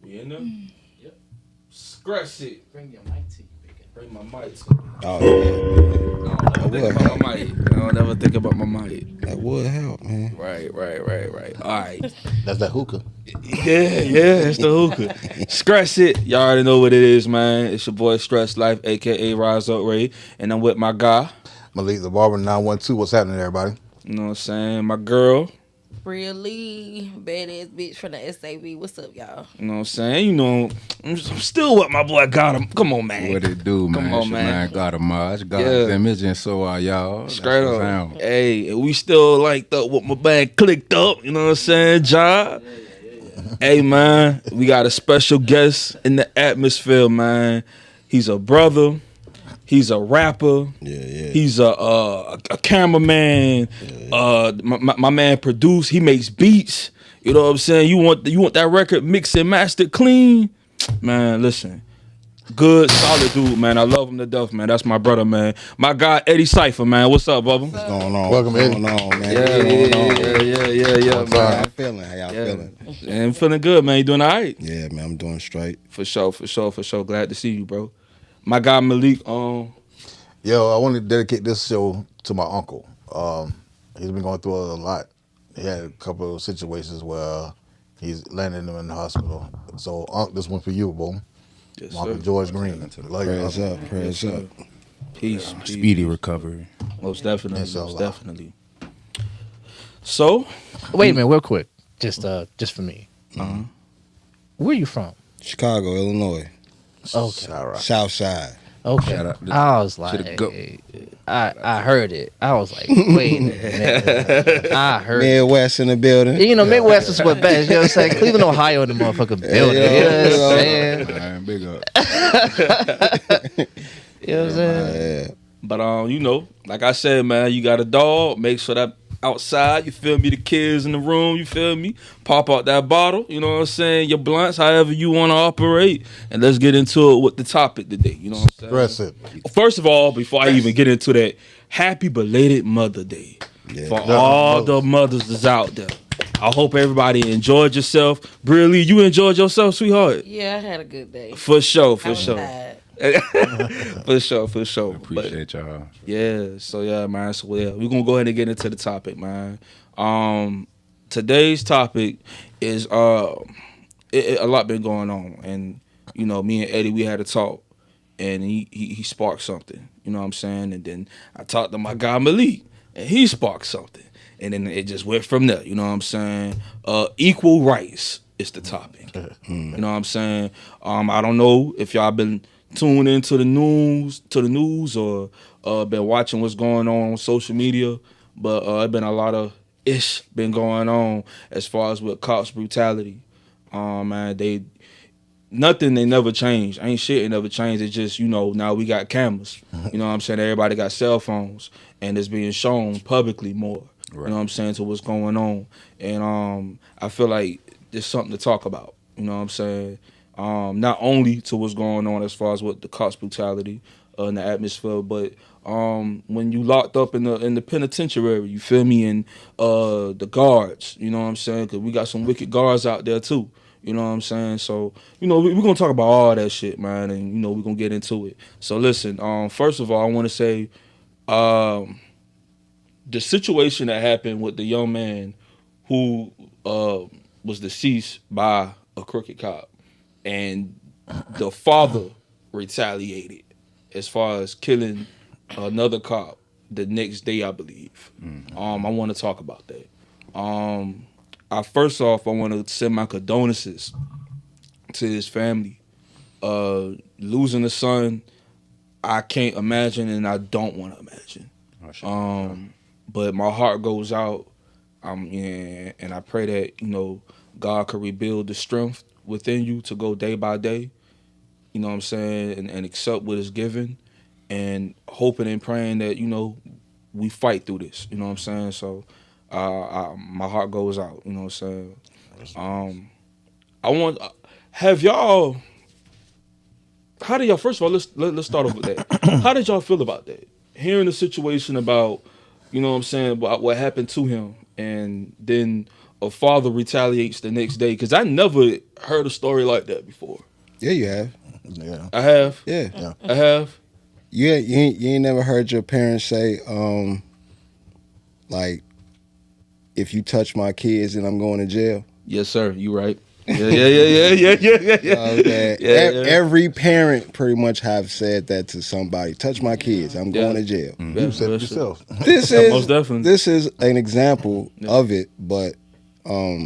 We in there? Yep. Scratch it. Bring your mic to you, big. Bring my mic to me. Oh yeah, I don't never think about my mic. I don't ever think about my mic. that would help, man. Right. All right. That's that hookah. Yeah, it's the hookah. Scratch it. Y'all already know what it is, man. It's your boy StressLyfe, aka Rise Up Ray, and I'm with my guy. Malik the Barber 912. What's happening, everybody? You know what I'm saying? My girl. Really badass bitch from the SAV. What's up, y'all? You know what I'm saying? You know, I'm still what my boy got him. Come on, man. What it do, man? Come on, It's your man. God of Mars, God's Yeah. image, and so are y'all. Straight That's up. the sound. Hey, and we still linked up with my band Clicked Up. You know what I'm saying, John? Hey, man, we got a special guest in the atmosphere, man. He's a brother. He's a rapper. Yeah. He's a cameraman. My man produced. He makes beats. You know what I'm saying? You want that record mixed and mastered clean? Man, listen. Good, solid dude, man. I love him to death, man. That's my brother, man. My guy, Eddie Cypher, man. What's up, Bubba? What's going on? Welcome, What's Eddie. going on, man? Yeah, How man. y'all feeling? How y'all Yeah. feeling? And I'm feeling good, man. You doing all right? Yeah, man. I'm doing straight. For sure. Glad to see you, bro. My guy, Malik, Yo, I want to dedicate this show to my uncle. He's been going through a lot. He had a couple of situations where he's landed him in the hospital. So, this one for you, boy. yes, My Uncle sir. George Green. Love you, Prayers uncle. up. Prayers up. Peace. Speedy recovery. Most definitely. Inshallah. Most definitely. So, Wait a minute, real quick. Just for me. Where you from? Chicago, Illinois, Okay. All right. South Side. Okay. Shout out to- I was to like, the goat. I heard it. I was like, wait a minute. I heard it. Midwest in the building. You know, Midwest is what best. You know what I'm saying? Cleveland, Ohio, in the motherfucking building. Yeah, you know what I'm saying? Man, big up. You know what I'm saying? Yeah. but you know, like I said, man, you got a dog. Make sure that outside, you feel me? The kids in the room, you feel me? Pop out that bottle, you know what I'm saying? Your blunts, however you want to operate, and let's get into it with the topic today. You know what I'm saying? Press it. First of all, before I even get into that, happy belated Mother Day Yeah. for all the mothers that's out there. I hope everybody enjoyed yourself. Briley, you enjoyed yourself, sweetheart? Yeah, I had a good day. For sure, I for was sure. tired. For sure. But Appreciate y'all. yeah, so yeah, man. So yeah, we're gonna go ahead and get into the topic, man. Today's topic is a lot been going on, and you know, me and Eddie, we had a talk, and he sparked something, you know what I'm saying? And then I talked to my guy Malik, and he sparked something, and then it just went from there, you know what I'm saying? Equal rights is the topic, you know what I'm saying? I don't know if y'all been tuned into the news or been watching what's going on social media, but it's been a lot of ish been going on as far as with cops brutality. Man, they never changed. Ain't shit, it never changed. It's just, you know, now we got cameras. You know what I'm saying? Everybody got cell phones, and it's being shown publicly more. Right. You know what I'm saying, to what's going on. And I feel like there's something to talk about. You know what I'm saying? Not only to what's going on as far as with the cops brutality in the atmosphere, but when you locked up in the penitentiary, you feel me, and the guards, you know what I'm saying? Because we got some wicked guards out there too. You know what I'm saying? So, you know, we're going to talk about all that shit, man, and, you know, we're going to get into it. So, listen, first of all, I want to say the situation that happened with the young man who was deceased by a crooked cop, and the father retaliated as far as killing another cop the next day, I believe. I want to talk about that. First off, I want to send my condolences to his family. Losing a son, I can't imagine, and I don't want to imagine. But my heart goes out, and I pray that, you know, God could rebuild the strength within you to go day by day, you know what I'm saying, and accept what is given, and hoping and praying that, you know, we fight through this, you know what I'm saying? So my heart goes out, you know what I'm saying? Have y'all, how do y'all, first of all, let's start off with that. How did y'all feel about that? Hearing the situation about, you know what I'm saying, about what happened to him, and then a father retaliates the next day? Because I never heard a story like that before. Yeah, you have. Yeah. I have. Yeah. I have. You ain't never heard your parents say, like, if you touch my kids, then I'm going to jail. Yes, sir. You right. Yeah. Every parent pretty much have said that to somebody. Touch my kids, I'm going to jail. You said it yourself. This Most definitely. This is an example of it, but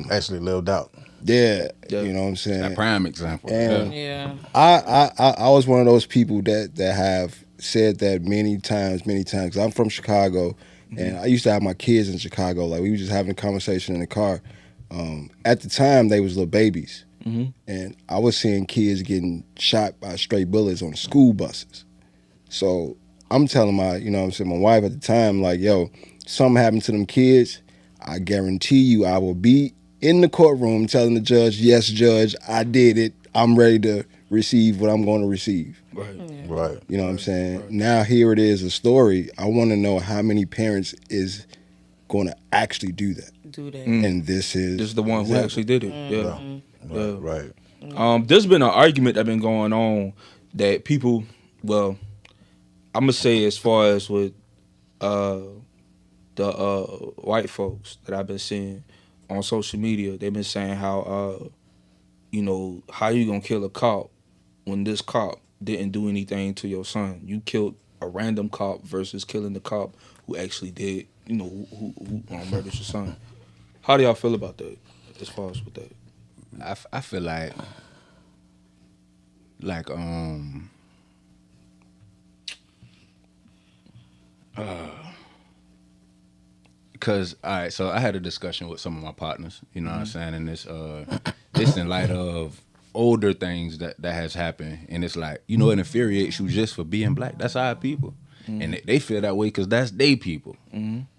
Actually lived out. yeah, Yeah. you know what I'm saying. A prime example. And Yeah. I was one of those people that have said that many times. 'Cause I'm from Chicago, and I used to have my kids in Chicago. Like, we were just having a conversation in the car. At the time, they was little babies, and I was seeing kids getting shot by stray bullets on school buses. So I'm telling my wife at the time, like, yo, something happened to them kids, I guarantee you I will be in the courtroom telling the judge, yes, judge, I did it. I'm ready to receive what I'm going to receive. Right. You know what I'm saying? Now here it is, a story. I want to know how many parents is going to actually do that. Do that. And this is the one who actually did it. Yeah. Right. There's been an argument that been going on that people, well, I'm gonna say as far as with the white folks that I've been seeing on social media, they've been saying how how you gonna kill a cop when this cop didn't do anything to your son? You killed a random cop versus killing the cop who actually did, who murdered your son. How do y'all feel about that? As far as with that, I feel like because all right, so I had a discussion with some of my partners, you know what I'm saying, and this in light of older things that has happened, and it's like, it infuriates you just for being black. That's our people, and they feel that way because that's they people.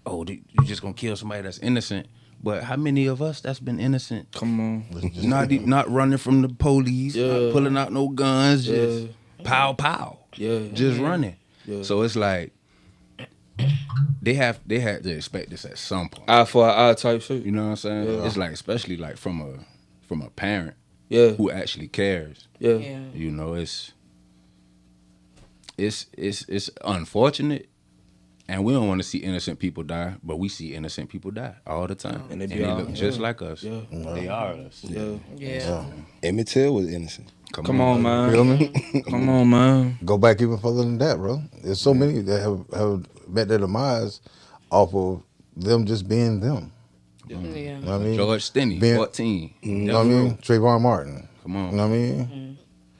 Oh, you just gonna kill somebody that's innocent? But how many of us that's been innocent? come on, Not running from the police, not pulling out no guns, just pow pow, just running. Yeah. So it's like they had to expect this at some point. eye for an eye type shit. You know what I'm saying? Yeah. It's like, especially like from a parent Yeah, who actually cares. yeah. It's unfortunate. And we don't want to see innocent people die, but we see innocent people die all the time. And And they they, be all- look just like us. Yeah. They are us. Yeah. Emmett Till was innocent. Come on, man. Feel me? Come on, man. Go back even further than that, bro. There's so many that have met their demise off of them just being them. Yeah. You know what I mean? George Stinney, Being- 14. You know what I mean? Trayvon Martin. Come on. You know what I mean?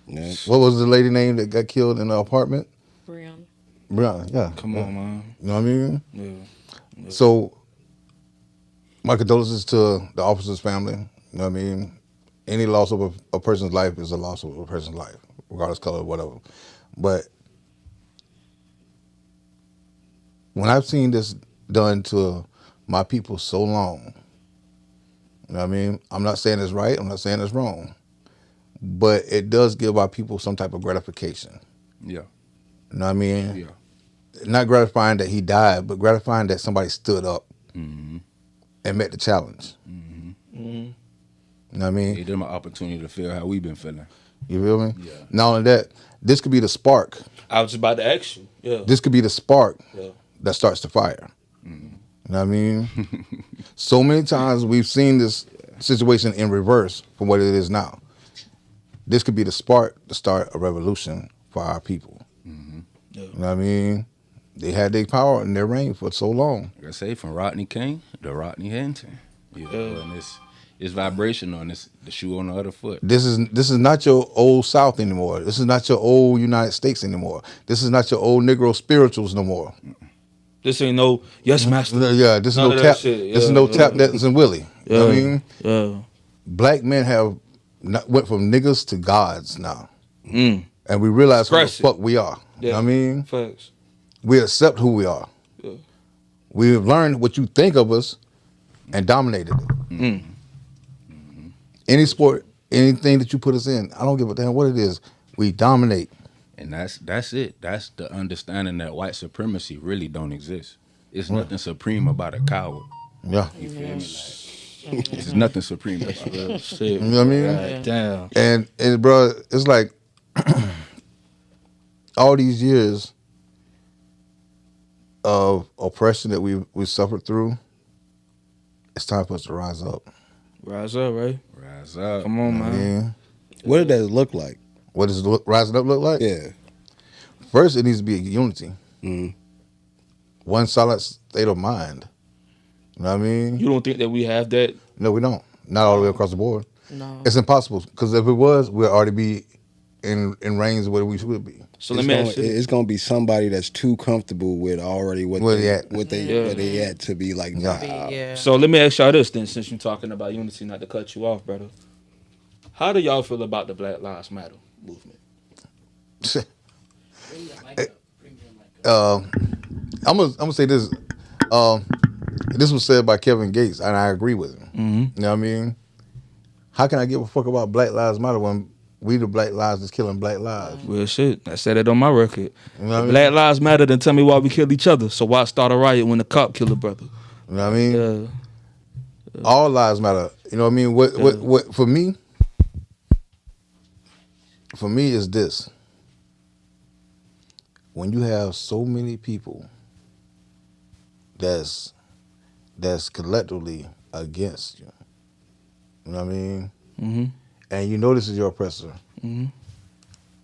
Yeah. What was the lady name that got killed in the apartment? Brianna. Brianna, yeah. Come on, man. You know what I mean? Yeah. So, my condolences to the officer's family. You know what I mean? Any loss of a person's life is a loss of a person's life, regardless of color, whatever. But when I've seen this done to my people so long, you know what I mean? I'm not saying it's right. I'm not saying it's wrong. But it does give our people some type of gratification. Yeah. You know what I mean? Yeah. Not gratifying that he died, but gratifying that somebody stood up and met the challenge. You know what I mean? Gave them an opportunity to feel how we've been feeling. You feel me? Yeah. Not only that, this could be the spark. I was just about to ask you. Yeah. This could be the spark Yeah. that starts the fire. You know what I mean? So many times we've seen this situation in reverse from what it is now. This could be the spark to start a revolution for our people. Yeah. You know what I mean? They had their power and their reign for so long. Like I say, from Rodney King to Rodney Hinton. And it's vibrational, and it's the shoe on the other foot. This is not your old South anymore. This is not your old United States anymore. This is not your old Negro spirituals no more. This ain't no yes, master. Yeah, this is None no of that tap. shit. This is Yeah, no yeah. tap dancing and Willie. You know what I mean? Yeah. Black men have went from niggas to gods now, Mm. and we realize who the Express it. fuck we are. You know what I mean? Facts. We accept who we are. Yeah. We've learned what you think of us and dominated it. Any sport, anything that you put us in, I don't give a damn what it is. We dominate. And that's it. That's the understanding that white supremacy really don't exist. It's nothing supreme about a coward. Yeah. You feel me? There's nothing supreme about it. Real shit. You know what I mean? God damn. And bro, it's like all these years of oppression that we suffered through, it's time for us to rise up. Rise up, right? Rise up. Come on, I man. mean, What did that look like? what does rising up look like? Yeah. First, it needs to be a unity. Mhm. One solid state of mind. You know what I mean? You don't think that we have that? No, we don't. Not all the way across the board. No. It's impossible. Because if it was, we'd already be in range where we should be. So let me ask you. It's gonna be somebody that's too comfortable with already what Where they they at. where they at to be like, nah. Yeah. So let me ask y'all this then, since you're talking about unity, not to cut you off, brother. How do y'all feel about the Black Lives Matter movement? I'm gonna say this. This was said by Kevin Gates, and I agree with him. Mm-hmm. You know what I mean? How can I give a fuck about Black Lives Matter when we the Black lives that's killing Black lives? Real shit. I said it on my record. You know what I mean? Black Lives Matter, then tell me why we kill each other. So why start a riot when the cop kill a brother? You know what I mean? Yeah. All lives matter. You know what I mean? What for me? For me is this. When you have so many people that's collectively against you, you know what I mean? Mm-hmm. And you know this is your oppressor. Mm-hmm.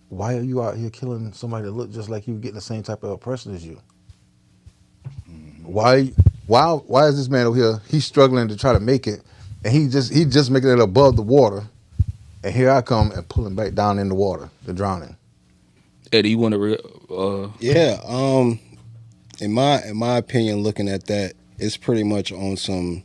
Why are you out here killing somebody that look just like you, getting the same type of oppression as you? Why is this man over here? He's struggling to try to make it, and he just making it above the water, and here I come and pull him back down in the water, the drowning. Eddie, you want to? Yeah. In my opinion, looking at that, it's pretty much on some.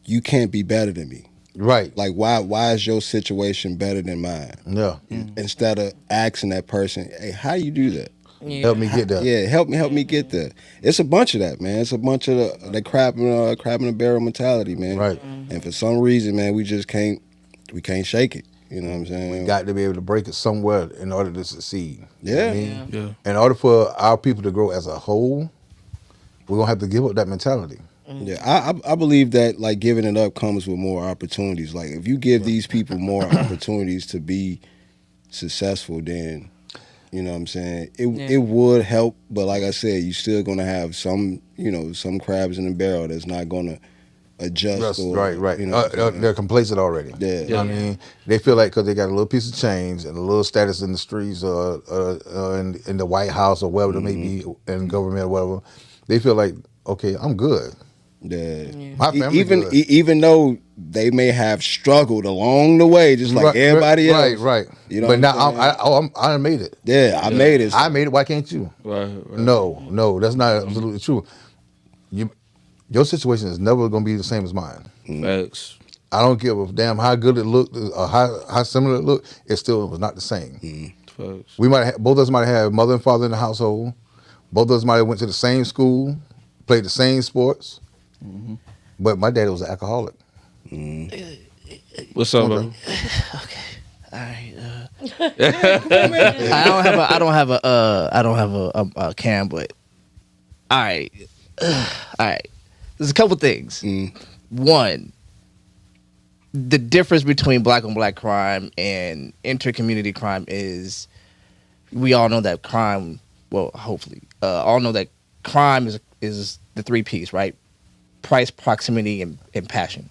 You can't be better than me. Right. Like why is your situation better than mine? Yeah. Instead of asking that person, hey, how you do that? Yeah. Help me get there. Yeah, help me get there. It's a bunch of that, man. It's a bunch of the crab in a barrel mentality, man. Right. And for some reason, man, we just can't shake it. You know what I'm saying? We got to be able to break it somewhere in order to succeed. You know Yeah. what I mean? Yeah. In order for our people to grow as a whole, we're gonna have to give up that mentality. Yeah, I believe that like giving it up comes with more opportunities. Like if you give these people more opportunities to be successful, then you know what I'm saying it would help. But like I said, you still gonna have some some crabs in the barrel that's not gonna adjust. Right. You know, They're complacent already. Yeah. You know what I mean? They feel like because they got a little piece of change and a little status in the streets or in the White House or wherever it may be in government or whatever, they feel like, okay, I'm good. Yeah. My family good. Even though they may have struggled along the way, just like everybody else. Right. You know but what now I'm saying? I made it. Yeah, I made it. I made it. Why can't you? Right. No, that's not absolutely true. Your situation is never going to be the same as mine. Facts. I don't give a damn how good it looked or how similar it looked. It still was not the same. Facts. We both of us might have mother and father in the household. Both of us might have went to the same school, played the same sports. But my daddy was an alcoholic. What's up, bro? All right. I don't have a cam, but all right. There's a couple things. One, the difference between black on black crime and inter-community crime is we all know that crime. Well, hopefully, all know that crime is the 3 P's, right? Price, proximity, and passion,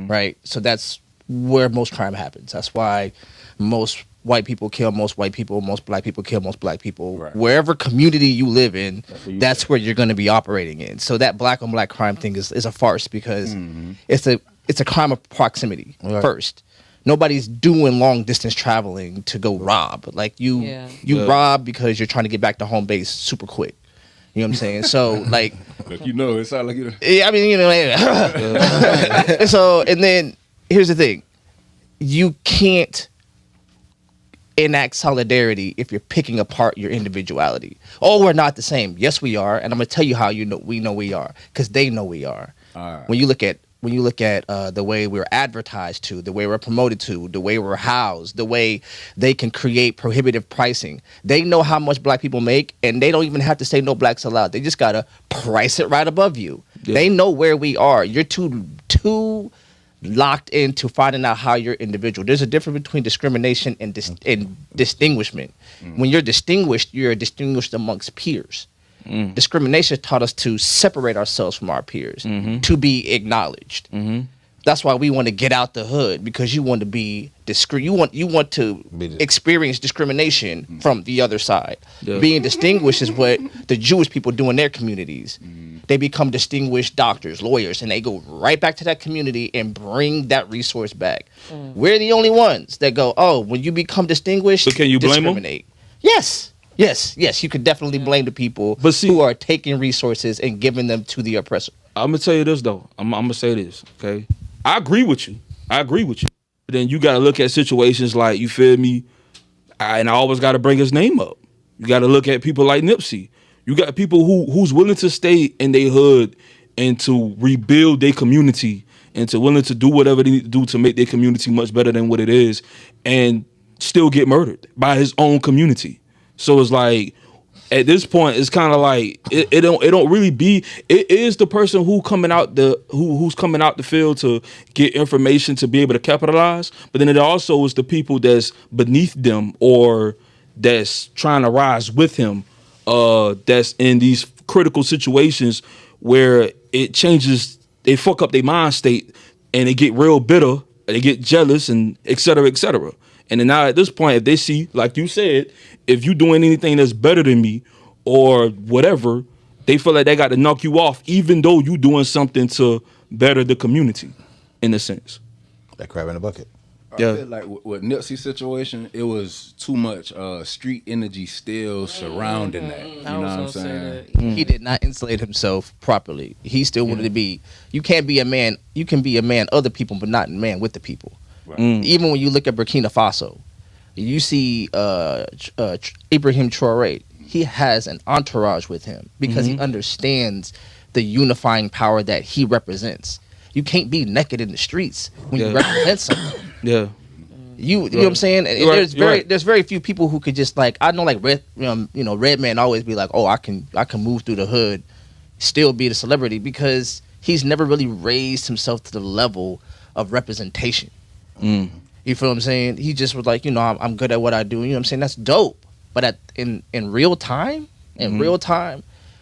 right? So that's where most crime happens. That's why most white people kill most white people, most black people kill most black people. Right. Wherever community you live in, that's where you're going to be operating in. So that black on black crime thing is a farce because it's a crime of proximity first. Nobody's doing long distance traveling to go rob. Like you rob because you're trying to get back to home base super quick. You know what I'm saying? So like, Look, it sounds like you. yeah, I mean, so, and then here's the thing. You can't enact solidarity if you're picking apart your individuality. Oh, we're not the same. Yes, we are. And I'm going to tell you how we know we are. Because they know we are. All right. When you look at the way we're advertised to, the way we're promoted to, the way we're housed, the way they can create prohibitive pricing. They know how much black people make, and they don't even have to say no blacks allowed. They just got to price it right above you. Yeah. They know where we are. You're too too locked into finding out how you're individual. There's a difference between discrimination and distinguishment. When you're distinguished amongst peers. Discrimination taught us to separate ourselves from our peers, to be acknowledged. That's why we want to get out the hood, because you want to be discreet. You want to experience discrimination from the other side. Yeah. Being distinguished is what the Jewish people do in their communities. They become distinguished doctors, lawyers, and they go right back to that community and bring that resource back. We're the only ones that go, oh, when you become distinguished, But can you blame 'em? discriminate. Yes. You could definitely blame the people who are taking resources and giving them to the oppressor. I'm gonna tell you this though. I'm gonna say this, okay? I agree with you. But then you gotta look at situations like, you feel me? And I always gotta bring his name up. You gotta look at people like Nipsey. You got people who's willing to stay in their hood and to rebuild their community and to willing to do whatever they need to do to make their community much better than what it is, and still get murdered by his own community. So it's like, at this point, it's kind of like it don't really be. It is the person who's coming out the field to get information to be able to capitalize, but then it also is the people that's beneath them or that's trying to rise with him. That's in these critical situations where it changes. They fuck up their mind state and they get real bitter. They get jealous and et cetera, et cetera. And then now at this point, if they see, like you said, if you doing anything that's better than me or whatever, they feel like they got to knock you off, even though you doing something to better the community, in a sense. That crab in the bucket. I feel like with Nipsey's situation, it was too much street energy still surrounding that. You know what I'm saying? He did not insulate himself properly. He still wanted to be. You can't be a man. You can be a man of the people, but not a man with the people. Right. Even when you look at Burkina Faso, you see Ibrahim Traoré. He has an entourage with him because he understands the unifying power that he represents. You can't be naked in the streets when you represent something. Yeah. You know what I'm saying? And there's very few people who could just like, I know like Redman always be like, oh, I can move through the hood, still be the celebrity, because he's never really raised himself to the level of representation. You feel what I'm saying? He just was like, I'm good at what I do. You know what I'm saying? That's dope. But in real time,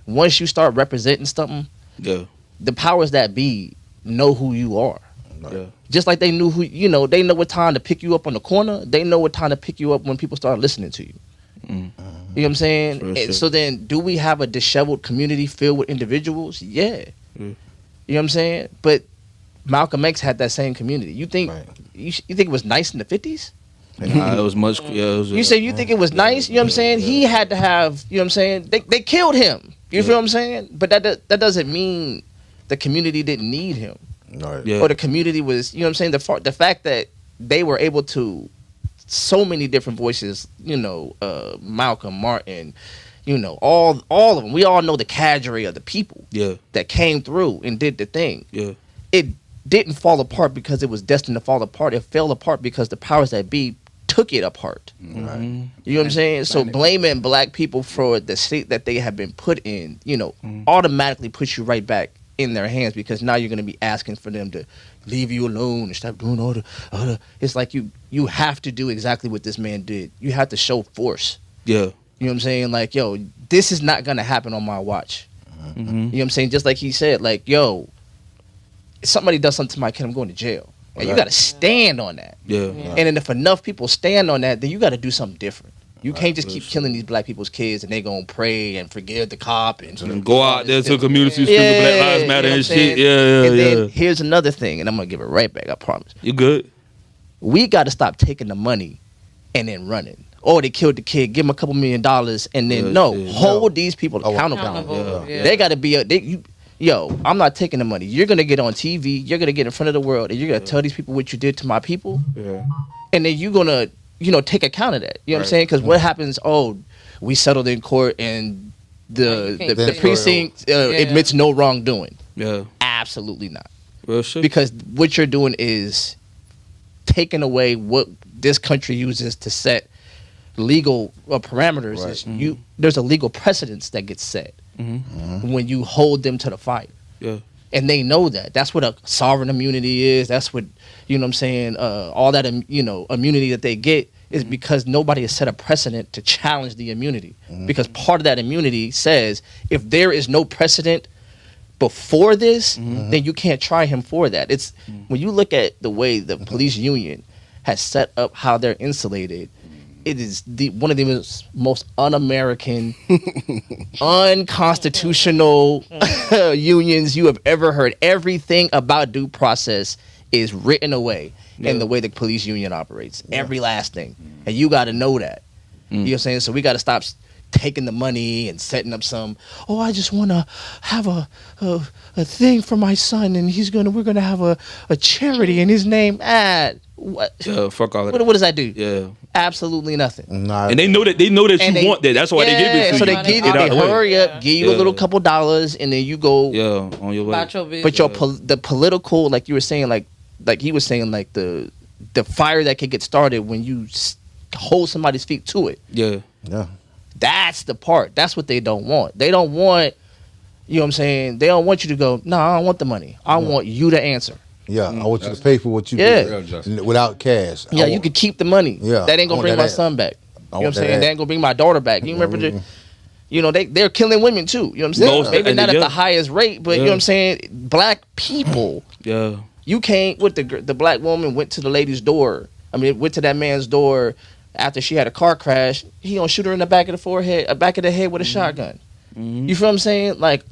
once you start representing something, the powers that be know who you are. Yeah. Just like they knew they know what time to pick you up on the corner. They know what time to pick you up when people start listening to you. You know what I'm saying? And so then, do we have a disheveled community filled with individuals? Yeah. You know what I'm saying? But Malcolm X had that same community. You think you think it was nice in the 50s? It was much. Yeah, You say you think it was nice? You know what I'm saying? He had to have. You know what I'm saying? They killed him. You feel what I'm saying? But that doesn't mean the community didn't need him. Right. Yeah. Or the community was. You know what I'm saying? The fact that they were able to, so many different voices. Malcolm, Martin. All of them. We all know the cadre of the people. That came through and did the thing. It didn't fall apart because it was destined to fall apart. It fell apart because the powers that be took it apart. Right. You know what I'm saying? So blaming black people for the state that they have been put in, automatically puts you right back in their hands, because now you're going to be asking for them to leave you alone and stop doing all the it's like you have to do exactly what this man did. You have to show force. You know what I'm saying? Like, yo, this is not going to happen on my watch. You know what I'm saying? Just like he said, like, yo, if somebody does something to my kid, I'm going to jail. And you got to stand on that. And then if enough people stand on that, then you got to do something different. You can't just keep killing these black people's kids and they gonna pray and forgive the cop and go out there to communities, speak Black Lives Matter and shit. And then here's another thing, and I'm gonna give it right back. I promise. You good? We got to stop taking the money and then running. Oh, they killed the kid. Give them $2 million, and then hold these people accountable. They got to be Yo, I'm not taking the money. You're gonna get on TV. You're gonna get in front of the world, and you're gonna tell these people what you did to my people. And then you're gonna, take account of that. You know what I'm saying? Because what happens? Oh, we settled in court, and the precinct admits no wrongdoing. Absolutely not. Real shit. Because what you're doing is taking away what this country uses to set legal parameters. There's a legal precedence that gets set when you hold them to the fire. And And they know that. That's what a sovereign immunity is. That's what, you know what I'm saying, all that, immunity that they get is because nobody has set a precedent to challenge the immunity. Because part of that immunity says if there is no precedent before this, then you can't try him for that. It's when you look at the way the police union has set up how they're insulated, it is one of the most un-American, unconstitutional unions you have ever heard. Everything about due process is written away in the way the police union operates. Every last thing. And you got to know that. You know what I'm saying? So we got to stop taking the money and setting up I just want to have a thing for my son, and we're going to have a charity in his name. What? Yeah, fuck all of What that. does that do? Yeah. Absolutely nothing. Nah, And they know that you want that. That's why they give it to so you. they give Get out they the way. hurry up, give you a little couple dollars, and then you go. Yeah, on your way. About your business. But the political, like you were saying, like he was saying, like the fire that can get started when you hold somebody's feet to it. Yeah. yeah. That's the part. That's what they don't want. They don't want, you know what I'm saying? They don't want you to go, no, I don't want the money. I want you to answer. Yeah, I want you to pay for what you Yeah. did Real justice. without cash. Yeah, you could keep the money. Yeah, That ain't I gonna want bring that my ad. son back. You know what I'm want that saying? ad. That ain't gonna bring my daughter back. You remember they're killing women too. You know what I'm saying? Most- Maybe and not yeah. at the highest rate, but you know what I'm saying? Black people. Yeah. You can't with the black woman went to the lady's door. I mean, went to that man's door after she had a car crash. He gonna shoot her in the back of the forehead, back of the head with a shotgun. You feel what I'm saying? Like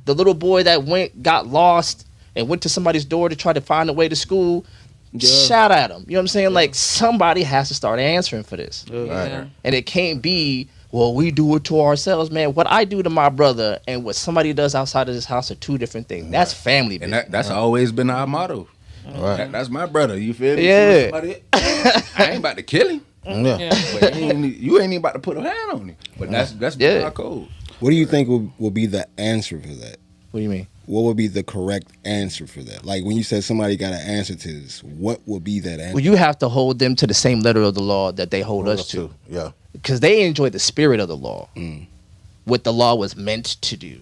the little boy that got lost and went to somebody's door to try to find a way to school. Yeah. Shout at him. You know what I'm saying? Like somebody has to start answering for this. Yeah. And it can't be, well, we do it to ourselves, man. What I do to my brother and what somebody does outside of this house are two different things. That's family And business. that's always been our motto. Right. That's my brother. You feel me? Yeah. Somebody- I ain't about to kill him. Yeah. But you ain't even about to put a hand on him. But that's been Yeah. our code. What do you think will be the answer for that? What do you mean? What would be the correct answer for that? Like when you said somebody got an answer to this, what would be that answer? Well, you have to hold them to the same letter of the law that they hold us to. Yeah. Because they enjoy the spirit of the law, what the law was meant to do.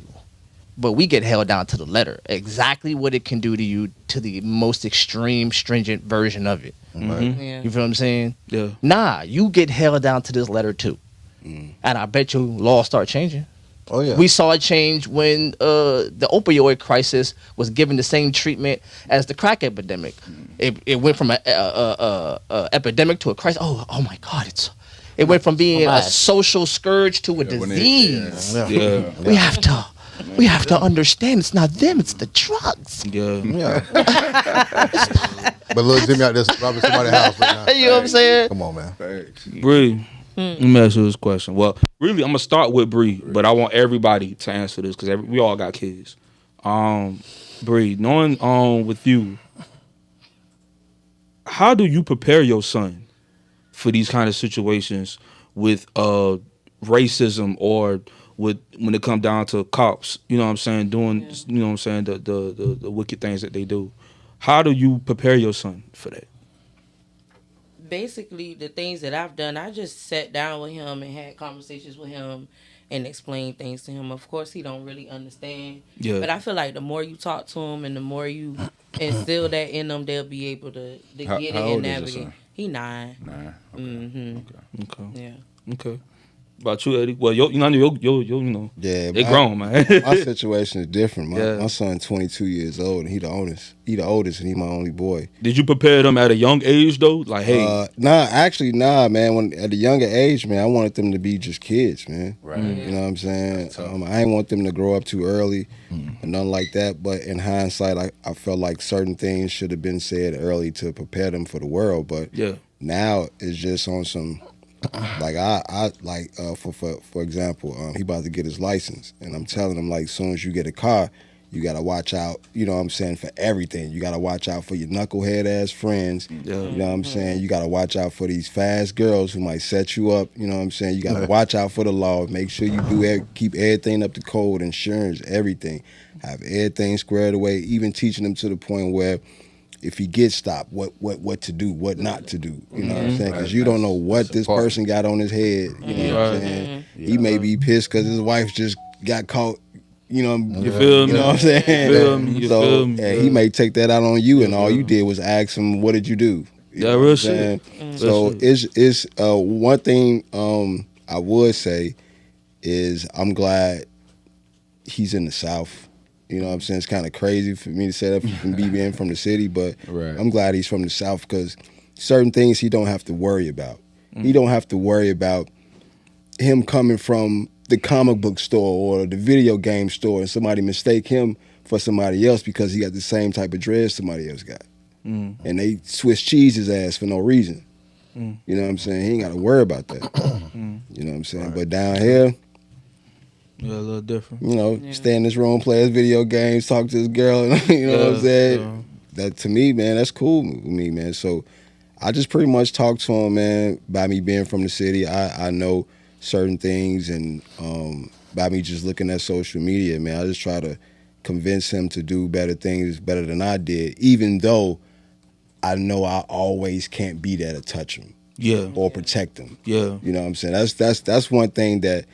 But we get held down to the letter, exactly what it can do to you, to the most extreme, stringent version of it. Right. Yeah. You feel what I'm saying? Yeah. Nah, you get held down to this letter too. And I bet you laws start changing. Oh yeah. We saw it change when the opioid crisis was given the same treatment as the crack epidemic. It went from a epidemic to a crisis. Oh my God! It went from being a social scourge to a when disease. Yeah. We have to understand it's not them, it's the drugs. Yeah. Yeah. But little Jimmy out there robbing somebody's house right now. You know what I'm saying? Come on, man. Thanks. Bree, let me ask you this question. Well, really, I'm gonna start with Bree, but I want everybody to answer this because we all got kids. Bree, knowing with you, how do you prepare your son for these kind of situations with racism or with when it come down to cops? You know what I'm saying? Doing you know what I'm saying the wicked things that they do. How do you prepare your son for that? Basically, the things that I've done, I just sat down with him and had conversations with him and explained things to him. Of course, he don't really understand. Yeah. But I feel like the more you talk to him and the more you instill that in them, they'll be able to How get it old and is your navigate. son? He 9. Nah. Okay. Mm-hmm. Okay. Yeah. Okay. About you, Eddie? Well, you know, Yeah, they but grown, man. My situation is different. Yeah. My son's 22 years old, and he the oldest. And he my only boy. Did you prepare them at a young age though? Like, hey, Nah, man. When at a younger age, man, I wanted them to be just kids, man. Right. You know what I'm saying? That's tough. I didn't want them to grow up too early or nothing like that. But in hindsight, I felt like certain things should have been said early to prepare them for the world. But yeah, now it's just on some. Like for example, he about to get his license, and I'm telling him like, as soon as you get a car, you gotta watch out. You know what I'm saying, for everything. You gotta watch out for your knucklehead ass friends. Yeah. You know what I'm saying. You gotta watch out for these fast girls who might set you up. You know what I'm saying. You gotta watch out for the law. Make sure you keep everything up to code, insurance, everything. Have everything squared away. Even teaching them to the point where, if he gets stopped, what to do, what not to do. You know what I'm saying? Because you don't know what this person got on his head. You know what I'm saying? He may be pissed because his wife just got caught You know, You feel me? You know what I'm saying? You feel me? And he may take that out on you, and all you did was ask him, "What did you do?" You Yeah, know real what I'm shit. saying? So it's one thing I would say is I'm glad he's in the South. You know what I'm saying? It's kind of crazy for me to say that from being from the city, but Right. I'm glad he's from the South because certain things he don't have to worry about. He don't have to worry about him coming from the comic book store or the video game store and somebody mistake him for somebody else because he got the same type of dreads somebody else got. And they Swiss cheese his ass for no reason. You know what I'm saying? He ain't got to worry about that. You know what I'm saying? Right. But down here, Yeah, a little different. you know, stay in this room, play his video games, talk to this girl, you know what I'm saying? That to me, man, that's cool with me, man. So I just pretty much talk to him, man, by me being from the city. I know certain things, and by me just looking at social media, man, I just try to convince him to do better things better than I did, even though I know I always can't be there to touch him. Yeah. Or protect him. Yeah. You know what I'm saying? That's one thing that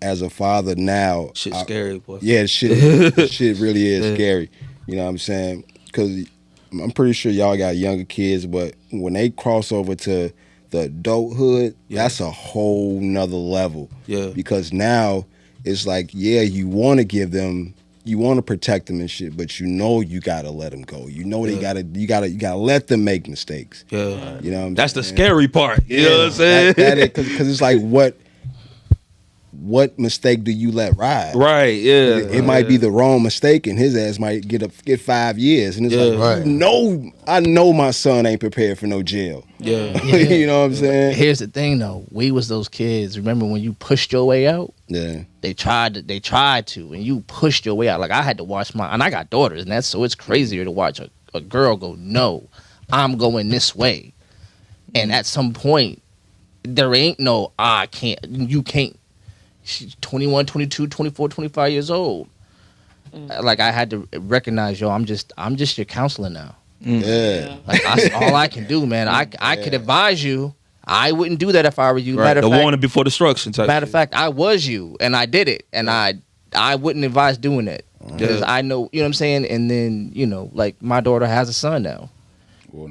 as a father now, Shit's scary, boy. yeah, shit really is scary. You know what I'm saying? Because I'm pretty sure y'all got younger kids, but when they cross over to the adulthood, that's a whole nother level. Yeah. Because now it's like, yeah, you want to give them, you want to protect them and shit, but you know you gotta let them go. You know you gotta let them make mistakes. Yeah. You know what I'm That's the saying? scary part. You know what I'm saying? Because it's like what mistake do you let ride? Right, yeah. It might be the wrong mistake, and his ass might get 5 years. And it's like, Right. I know my son ain't prepared for no jail. Yeah. You know what I'm saying? Here's the thing, though. We was those kids. Remember when you pushed your way out? Yeah. They tried to, and you pushed your way out. Like I had to watch and I got daughters, and so it's crazier to watch a girl go, no, I'm going this way. And at some point, there ain't no, I can't, you can't. She's 21, 22, 24, 25 years old. Like I had to recognize, yo, I'm just your counselor now. Yeah. Like that's all I can do, man. I could advise you. I wouldn't do that if I were you. Right. The warning before destruction type. Matter of fact, I was you, and I did it, and I wouldn't advise doing it because I know, you know what I'm saying. And then like my daughter has a son now,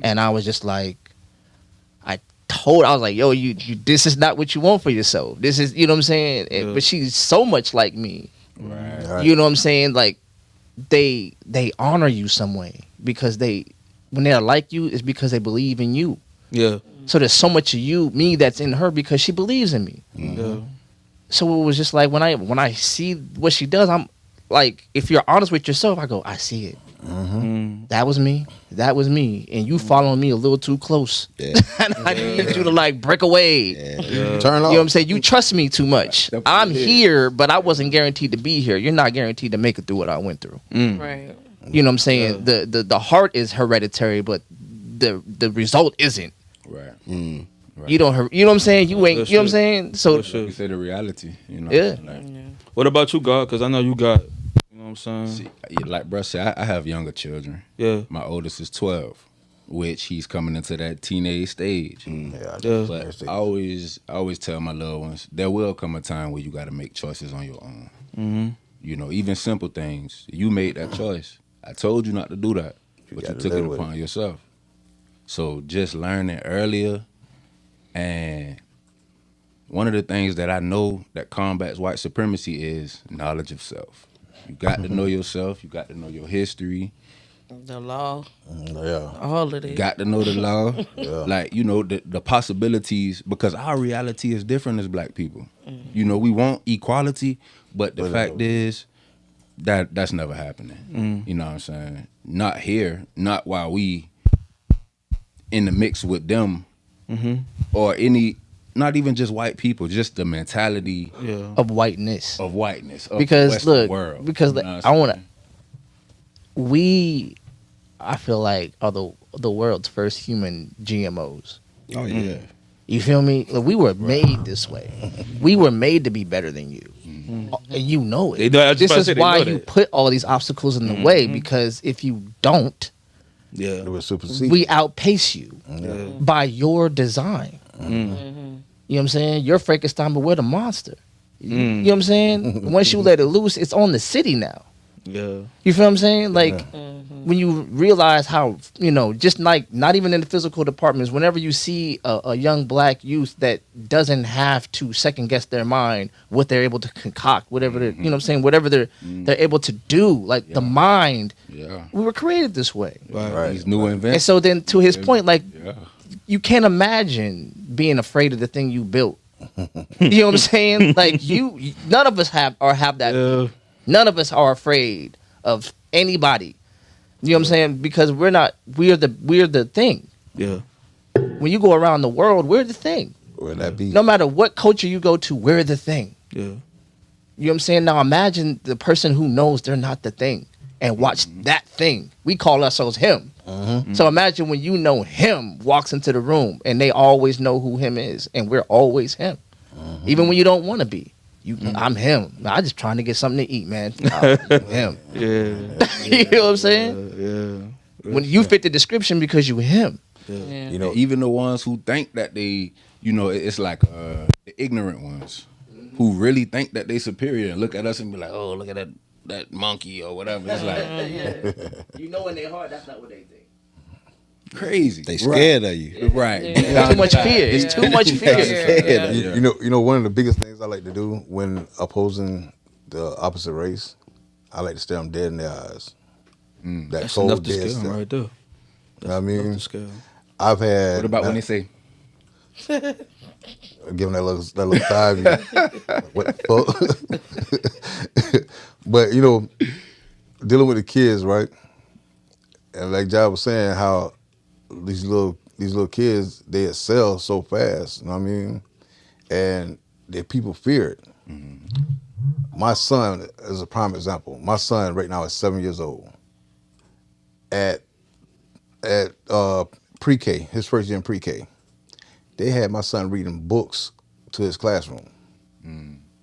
and I was just like, I was like, yo, you this is not what you want for yourself. This is, you know what I'm saying. But she's so much like me, Right. you know what I'm saying. Like they honor you some way because when they're like you, it's because they believe in you. Yeah. So there's so much of me that's in her because she believes in me. Yeah. So it was just like when I see what she does, I'm like, if you're honest with yourself, I go, I see it. That was me, and you following me a little too close. Yeah. And I need you to like break away. Yeah. Turn You off. know what I'm saying? You trust me too much. I'm here, but I wasn't guaranteed to be here. You're not guaranteed to make it through what I went through. Right. You know what I'm saying? The heart is hereditary, but the result isn't. Right. You don't. You know what I'm saying? You ain't. That's You know what I'm true. saying? So That's true. You say the reality, Yeah. Like, What about you, God? Because I know you got, you know what I'm saying? see, like bruh said, I have younger children. Yeah. My oldest is 12, which he's coming into that teenage stage. Yeah. Yeah. But I always tell my loved ones, there will come a time where you got to make choices on your own. You know, even simple things. You made that choice. I told you not to do that, but you gotta took it live with upon yourself. So just learning earlier, and one of the things that I know that combats white supremacy is knowledge of self. You got to know yourself. You got to know your history. The law, Yeah. all of it. Got to know the law. Yeah. Like, you know, the possibilities, because our reality is different as black people. You know, we want equality, but the fact is that's never happening. You know what I'm saying? Not here, not while we in the mix with them, or not even just white people, just the mentality of whiteness. of whiteness, of the Because Western look, world. because You know what I I'm want to. saying? I feel like are the world's first human GMOs. Oh yeah. You feel me? Like, we were made this way. We were made to be better than you, and you know it. They know- I was just This about to is say they why know you that. put all these obstacles in the way. Because if you don't, Yeah. It was supersede. we outpace you Yeah. by your design. You know what I'm saying? You're Frankenstein, but we're the monster. You know what I'm saying? Once you let it loose, it's on the city now. Yeah. You feel what I'm saying? Like when you realize how, just like not even in the physical departments, whenever you see a young black youth that doesn't have to second guess their mind, what they're able to concoct, whatever they're, you know what I'm saying, whatever they're able to do, like the mind, we were created this way. Right. These new And inventions. so then to his point, like you can't imagine being afraid of the thing you built. You know what I'm saying? Like none of us have that. Yeah. None of us are afraid of anybody. You know what I'm saying? Because we're the thing. Yeah. When you go around the world, we're the thing. Where that be? No matter what culture you go to, we're the thing. Yeah. You know what I'm saying? Now imagine the person who knows they're not the thing and watch that thing. We call ourselves him. So imagine when you know him walks into the room and they always know who him is and we're always him. Even when you don't want to be. I'm him. I just trying to get something to eat, man. I'm him. Yeah. You know what I'm saying? Yeah. When you fit the description because you him. Yeah. You know, even the ones who think that they, it's like the ignorant ones who really think that they superior and look at us and be like, oh, look at that monkey or whatever. It's like You know in their heart that's not what they think. crazy. They scared of you. Right. Too much fear. It's too much fear. Scared of you. You know, one of the biggest things I like to do when opposing the opposite race, I like to stare them dead in their eyes. That That's cold, enough to dead scare stare. them right there. You know what I mean? Enough to scare 'em. I've had. What about when they say, Giving that little thigh. What the fuck? But dealing with the kids, right? And like Jai was saying, how these little kids, they excel so fast. You know what I mean? And the people fear it. My son is a prime example. My son right now is 7 years old. At pre-K, his first year in pre-K, they had my son reading books to his classroom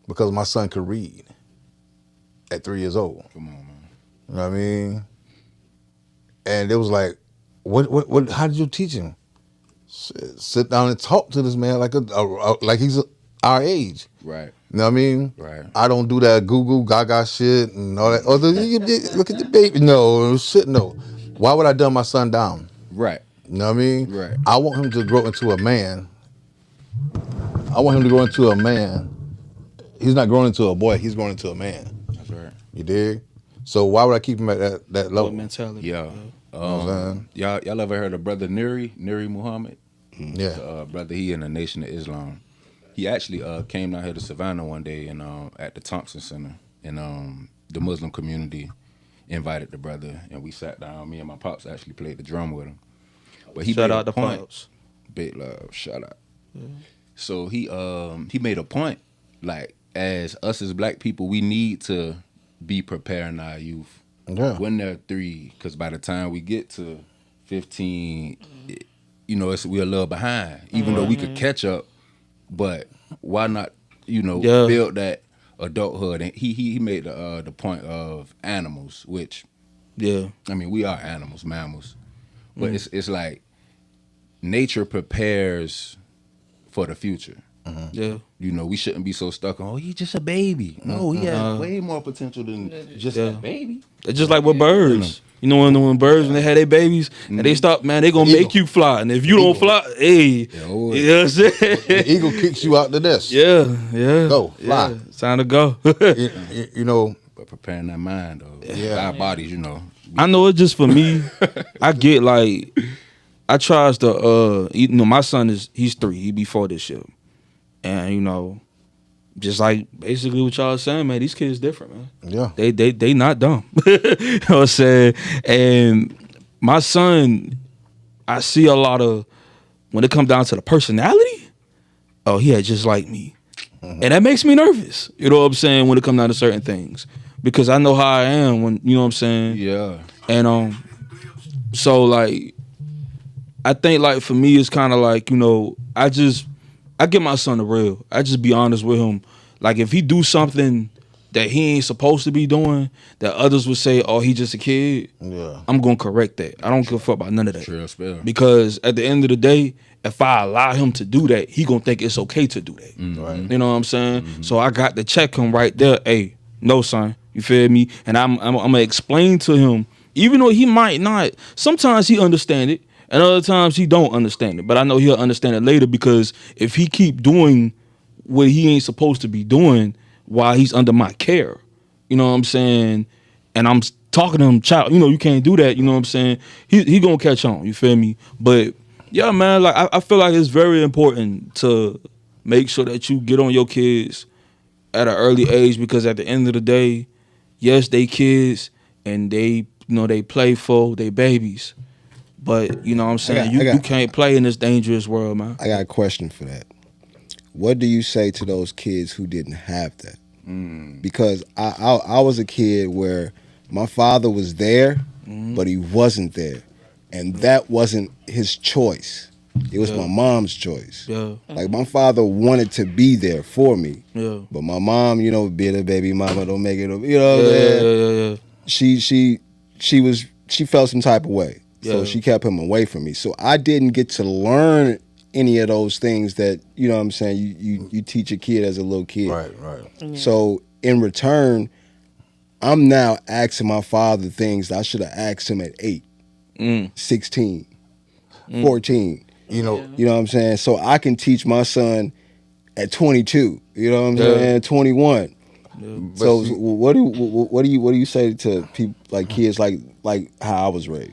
because my son could read at 3 years old. come on, man. You know what I mean? And it was like, what? How did you teach him? Sit down and talk to this man like he's our age. Right. You know what I mean? Right. I don't do that Google Gaga shit and all that. Look at the baby. No, shit, no. Why would I dumb my son down? Right. You know what I mean? Right. I want him to grow into a man. He's not growing into a boy. He's growing into a man. That's right. You dig? So why would I keep him at that level? What mentality? Yeah. You know what I'm saying? Y'all ever heard of Brother Nuri Muhammad? Yeah. Brother, he in the Nation of Islam. He actually came down here to Savannah one day and at the Thompson Center, and the Muslim community invited the brother, and we sat down. Me and my pops actually played the drum with him. But he Shout made out a to point. Pops. Big love, shout out. So he made a point, like as us as black people, we need to be preparing our youth Yeah. when they're 3, because by the time we get to 15, we're a little behind. Even though we could catch up, but why not, build that adulthood? And he made the point of animals, which, Yeah. I mean, we are animals, mammals, but it's like nature prepares for the future. Yeah. We shouldn't be so stuck on, he's just a baby. No, he has way more potential than just a baby. It's just like with birds. You know when birds, when they had their babies, and they stop, man, they gonna make you fly. And if you don't fly, hey, you know what I'm saying? The eagle kicks you out the nest. Yeah. Go, fly. Yeah, it's time to go. But preparing that mind, though. Our bodies, I know it's just for me. I get like, I tries to, my son he's 3. He be 4 this year. And, just like basically what y'all saying, man, these kids different, man. Yeah. They not dumb. You know what I'm saying? And my son, I see a lot of, when it comes down to the personality, he had just like me. And that makes me nervous. You know what I'm saying? When it comes down to certain things. Because I know how I am when, you know what I'm saying? Yeah. And so like, I think like for me it's kind of like, I give my son the real. I just be honest with him. Like if he do something that he ain't supposed to be doing, that others would say, oh, he just a kid, Yeah. I'm gonna correct that. I don't give a fuck about none of that. Trail spell. Because at the end of the day, if I allow him to do that, he gonna think it's okay to do that. Right. You know what I'm saying? So I got to check him right there. Hey, no, son, you feel me? And I'm gonna explain to him, even though he might not. Sometimes he understand it, and other times he don't understand it. But I know he'll understand it later, because if he keep doing what he ain't supposed to be doing while he's under my care, you know what I'm saying? And I'm talking to him, child, you can't do that. You know what I'm saying? He gonna catch on. You feel me? But yeah, man, like I feel like it's very important to make sure that you get on your kids at an early age, because at the end of the day, yes, they kids and they they playful, they babies. But you know what I'm saying, you can't play in this dangerous world, man. I got a question for that. What do you say to those kids who didn't have that? Because I was a kid where my father was there, but he wasn't there. And that wasn't his choice. It was my mom's choice. Yeah. Like, my father wanted to be there for me. Yeah. But my mom, being a baby mama, don't make it, Yeah. She felt some type of way. So Yeah. she kept him away from me. So I didn't get to learn any of those things that, you know what I'm saying, you teach a kid as a little kid. Right. Yeah. So in return, I'm now asking my father things that I should have asked him at 8, 16, 14. You know, You know what I'm saying? So I can teach my son at 22. You know what I'm saying? 21. but So see, what do you say to people, like kids like how I was raised?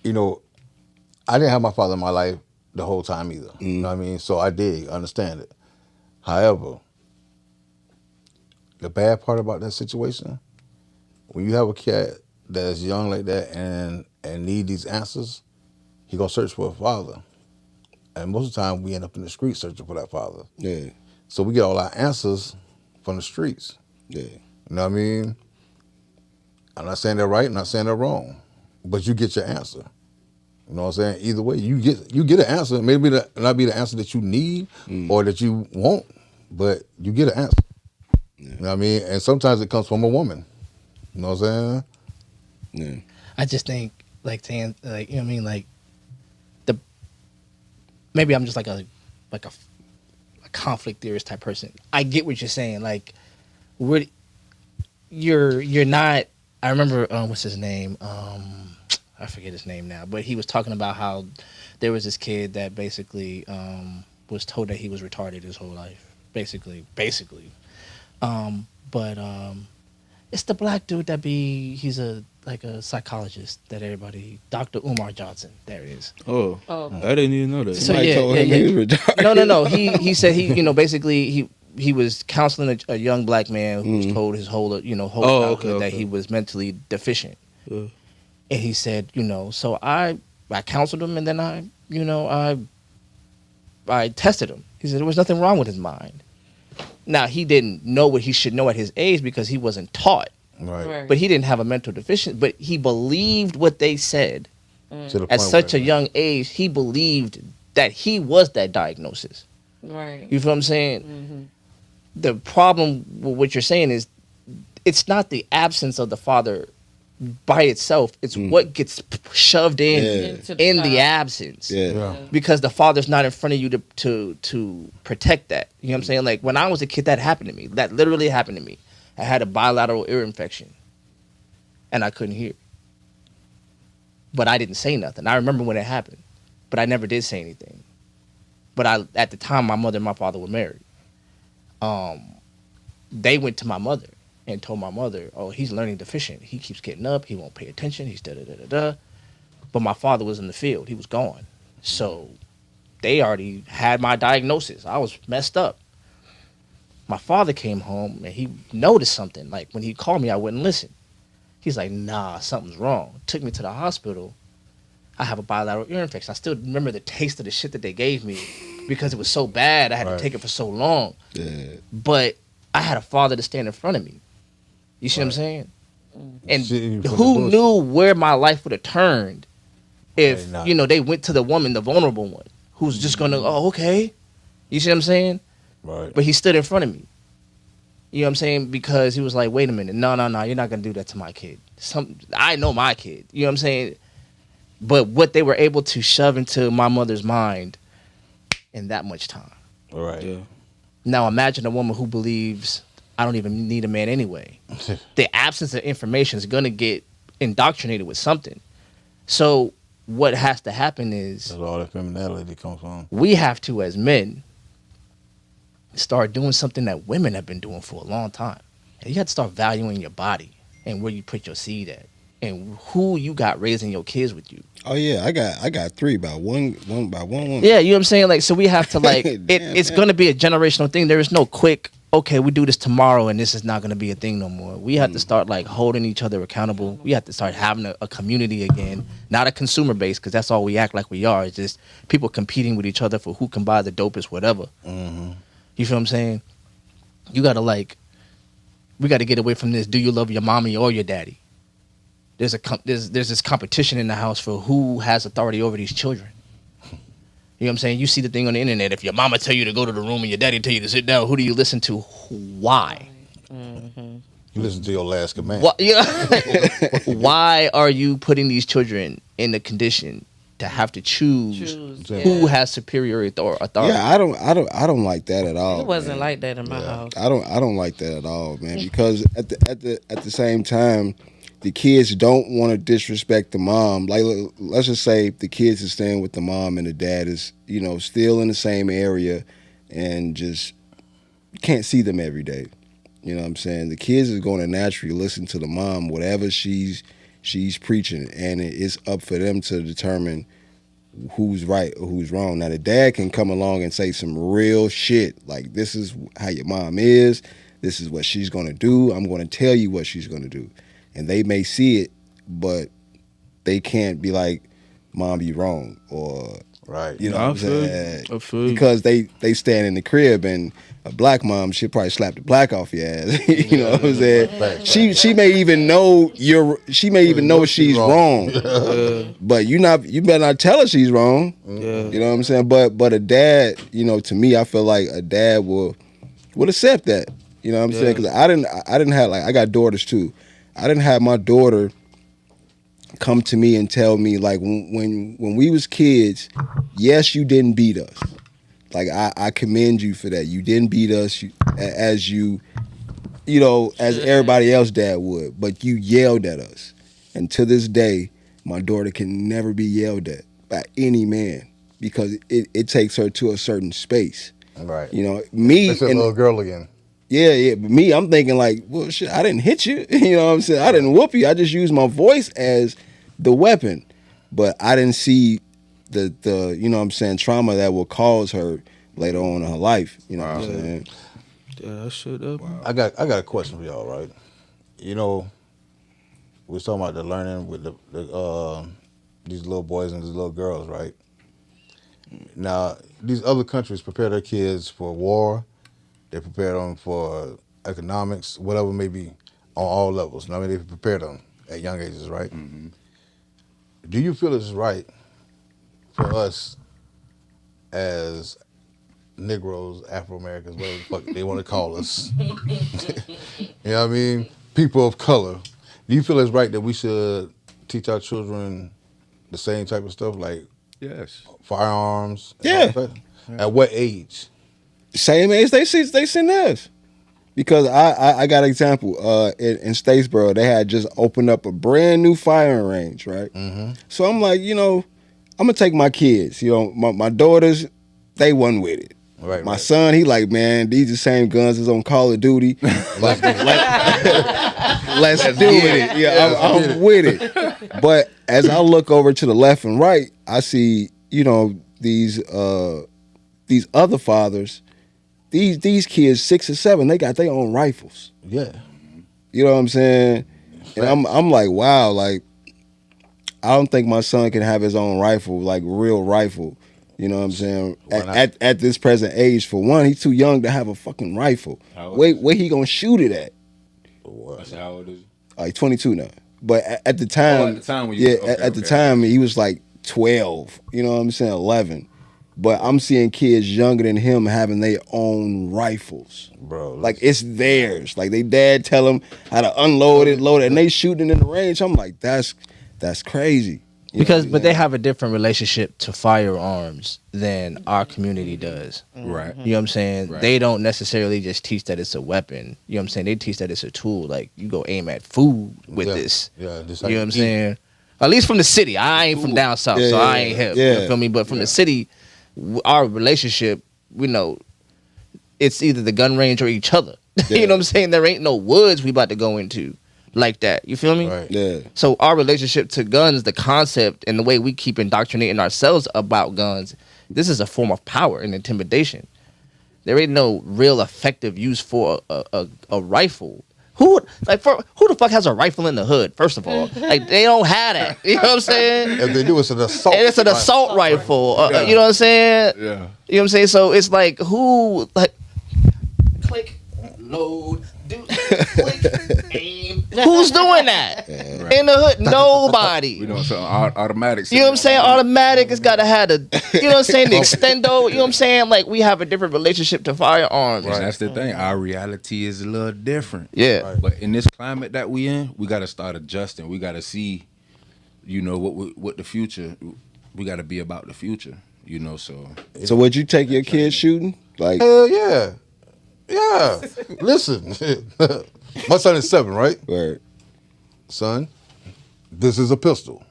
I didn't have my father in my life the whole time either. You know what I mean? So I did understand it. However, the bad part about that situation, when you have a cat that's young like that and need these answers, he gonna search for a father. And most of the time we end up in the street searching for that father. Yeah, So we get all our answers from the streets. yeah, You know what I mean? I'm not saying they're right, I'm not saying they're wrong. But you get your answer. You know what I'm saying? Either way, you get an answer. Maybe not be the answer that you need or that you want, but you get an answer. You know what I mean? And sometimes it comes from a woman. You know what I'm saying? yeah. I just think, like, saying, like, you know what I mean, like, maybe I'm just like a conflict theorist type person. I get what you're saying. Like, you're not. I remember what's his name? I forget his name now, but he was talking about how there was this kid that basically was told that he was retarded his whole life. Basically. But it's the black dude he's a psychologist that everybody, Dr. Umar Johnson. There it is. Oh, Oh. I didn't even know that. So Somebody told him he was retarded. No. He said basically he was counseling a young black man who was told his whole childhood that he was mentally deficient. Yeah. And he said, so I counseled him, and then I tested him. He said there was nothing wrong with his mind. Now, he didn't know what he should know at his age because he wasn't taught. Right. But he didn't have a mental deficiency. But he believed what they said. To the At point such where- a young age, he believed that he was that diagnosis. Right. You feel what I'm saying? The problem with what you're saying is it's not the absence of the father by itself. It's what gets shoved in Into in the child. absence. Yeah. Yeah. Because the father's not in front of you to protect that. You know what I'm saying? Like, when I was a kid, that happened to me. That literally happened to me. I had a bilateral ear infection, and I couldn't hear. But I didn't say nothing. I remember when it happened, but I never did say anything. But at the time, my mother and my father were married. They went to my mother and told my mother, "Oh, he's learning deficient. He keeps getting up. He won't pay attention. He's da-da-da-da-da." But my father was in the field. He was gone. So they already had my diagnosis. I was messed up. My father came home and he noticed something. Like, when he called me, I wouldn't listen. He's like, "Nah, something's wrong." Took me to the hospital. I have a bilateral ear infection. I still remember the taste of the shit that they gave me because it was so bad. I had to take it for so long. Yeah. But I had a father to stand in front of me. You see what I'm saying? And Shit, you put the who bullshit. knew where my life would have turned if, They not. they went to the woman, the vulnerable one, who's just going to, "Oh, okay." You see what I'm saying? Right. But he stood in front of me. You know what I'm saying? Because he was like, wait a minute, no, you're not gonna do that to my kid. I know my kid. You know what I'm saying? But what they were able to shove into my mother's mind in that much time. All right. Yeah. Now imagine a woman who believes I don't even need a man anyway. The absence of information is gonna get indoctrinated with something. So what has to happen is That's all that femininity comes from. we have to, as men, start doing something that women have been doing for a long time. And you have to start valuing your body and where you put your seed at and who you got raising your kids with you. Oh yeah, I got 3 by one woman. Yeah, you know what I'm saying? Like, so we have to like Damn, it's man. gonna be a generational thing. There is no quick, okay, we do this tomorrow and this is not gonna be a thing no more. We have to start like holding each other accountable. We have to start having a community again, not a consumer base, because that's all we act like we are. It's just people competing with each other for who can buy the dopest whatever. You feel what I'm saying? You gotta like, we gotta get away from this. Do you love your mommy or your daddy? There's this competition in the house for who has authority over these children. You know what I'm saying? You see the thing on the internet. If your mama tell you to go to the room and your daddy tell you to sit down, who do you listen to? Why? You listen to your last command. What? Yeah. Why are you putting these children in the condition to have to choose who has superior authority? Yeah, I don't like that at all. It wasn't man. like that in my house. I don't like that at all, man. Because at the same time, the kids don't want to disrespect the mom. Like, let's just say the kids are staying with the mom and the dad is, still in the same area, and just can't see them every day. You know what I'm saying? The kids is going to naturally listen to the mom, whatever she's preaching, and it's up for them to determine who's right or who's wrong. Now the dad can come along and say some real shit, like, this is how your mom is, this is what she's going to do, I'm going to tell you what she's going to do. And they may see it, but they can't be like, mom, you wrong, or Right. you know I what I'm feel you. saying? I feel you. Because they stand in the crib, and a black mom, she'll probably slap the black off your ass. You know what I'm saying? Right. She may even know she's wrong. But you better not tell her she's wrong. Yeah. You know what I'm saying? But a dad, to me, I feel like a dad will accept that. You know what I'm saying? Because I didn't have, like, I got daughters too. I didn't have my daughter come to me and tell me, like, when we was kids, yes, you didn't beat us. Like, I commend you for that. You didn't beat us as everybody else dad would, but you yelled at us. And to this day, my daughter can never be yelled at by any man, because it takes her to a certain space. Right. Me It's a and little girl again. yeah. But me, I'm thinking like, well, shit, I didn't hit you. You know what I'm saying? I didn't whoop you. I just used my voice as the weapon. But I didn't see the you know what I'm saying, trauma that will cause her later on in her life. You know what I'm saying? Yeah, that shit up. I got a question for y'all, right? We was talking about the learning with these little boys and these little girls, right? Now, these other countries prepare their kids for war. They prepare them for economics, whatever may be, on all levels. I mean, they prepare them at young ages, right? Mm-hmm. Do you feel it's right for us as Negroes, Afro-Americans, whatever the fuck they want to call us, you know what I mean, people of color, do you feel it's right that we should teach our children the same type of stuff, like Yes. Yeah. firearms? And all that? At what age? Same age they send us. Because I got an example. In Statesboro, they had just opened up a brand new firing range, right? Mm-hmm. So I'm like, I'm gonna take my kids. My daughters, they wasn't with it. Right. My son, he like, man, these the same guns as on Call of Duty. Let's do it. Yeah, I'm with it. But as I look over to the left and right, I see, these other fathers. These kids, 6 or 7, they got their own rifles. Yeah. You know what I'm saying? And I'm like, wow, like, I don't think my son can have his own rifle, like real rifle. You know what I'm saying? At this present age, for one, he's too young to have a fucking rifle. Where he gonna shoot it at? That's how old is he? He's 22 now. But at the time, at the time when you at the time he was like 12. You know what I'm saying? 11. but I'm seeing kids younger than him having their own rifles. Bro, Like it's theirs. Like they dad tell them how to unload it, load it, and they shooting in the range. I'm like, that's crazy. You know Because, what I'm but they saying? have a different relationship to firearms than our community does. Right. You know what I'm saying? Right. They don't necessarily just teach that it's a weapon. You know what I'm saying? They teach that it's a tool. Like, you go aim at food with Yeah. this. Yeah, just You know what I'm eat. saying? At least from the city. I ain't from down south, so I ain't hip. Yeah. You feel me? But from the city, our relationship, we know, it's either the gun range or each other. You know what I'm saying? There ain't no woods we about to go into like that. You feel me? Right. Yeah. So our relationship to guns, the concept and the way we keep indoctrinating ourselves about guns, this is a form of power and intimidation. There ain't no real effective use for a rifle. Who the fuck has a rifle in the hood? First of all, like they don't have that. You know what I'm saying? If they do, it's an assault. And it's an assault rifle. Yeah. You know what I'm saying? Yeah. You know what I'm saying? So it's like who like click, load, do click, aim. Who's doing that in the hood? Nobody. We doing something automatic. You know what I'm saying? Automatic. It's got to have the, you know what I'm saying? The extendo. You know what I'm saying? Like we have a different relationship to firearms. And that's the thing. Our reality is a little different. Yeah. But in this climate that we in, we got to start adjusting. We got to see, you know, what the future. We got to be about the future. You know, so. So would you take your kids shooting? Like, Hell yeah. Yeah. Listen, my son is 7, right? word. Son, this is a pistol.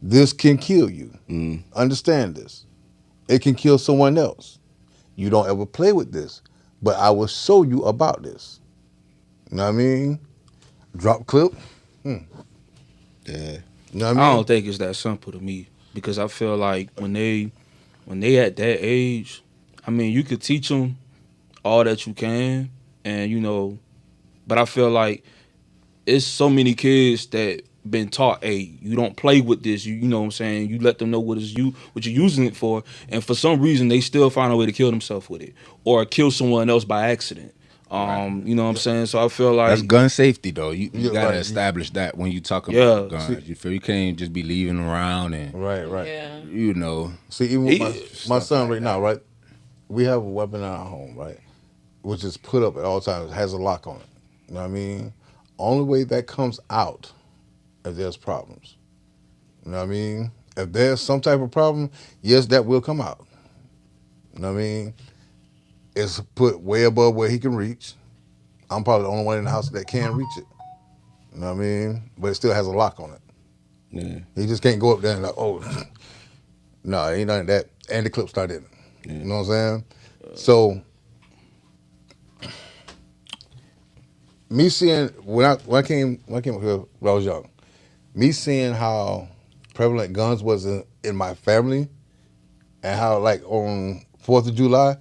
This can kill you. Understand this. It can kill someone else. You don't ever play with this, but I will show you about this. You know what I mean? Drop clip. Yeah. You know what I mean? I don't think it's that simple to me because I feel like when they at that age, I mean, you could teach them all that you can, and you know, but I feel like it's so many kids that been taught, hey, you don't play with this. You know what I'm saying? You let them know what you're using it for, and for some reason they still find a way to kill themselves with it or kill someone else by accident. You know what I'm saying? So I feel like That's gun safety, though. You Yeah, gotta right. establish that when you talk Yeah. about guns. You feel you can't just be leaving around and Right, right. Yeah. you know. See, even with my Stuff son like right now, right? We have a weapon in our home, right? Which is put up at all times, has a lock on it. You know what I mean? Only way that comes out if there's problems. You know what I mean? If there's some type of problem, yes, that will come out. You know what I mean? It's put way above where he can reach. I'm probably the only one in the house that can reach it. You know what I mean? But it still has a lock on it. Yeah. He just can't go up there and like, oh, no, ain't none of that. And the clip's not in it. You know what I'm saying? So, me seeing when I came up here when I was young, me seeing how prevalent guns was in my family, and how like on 4th of July,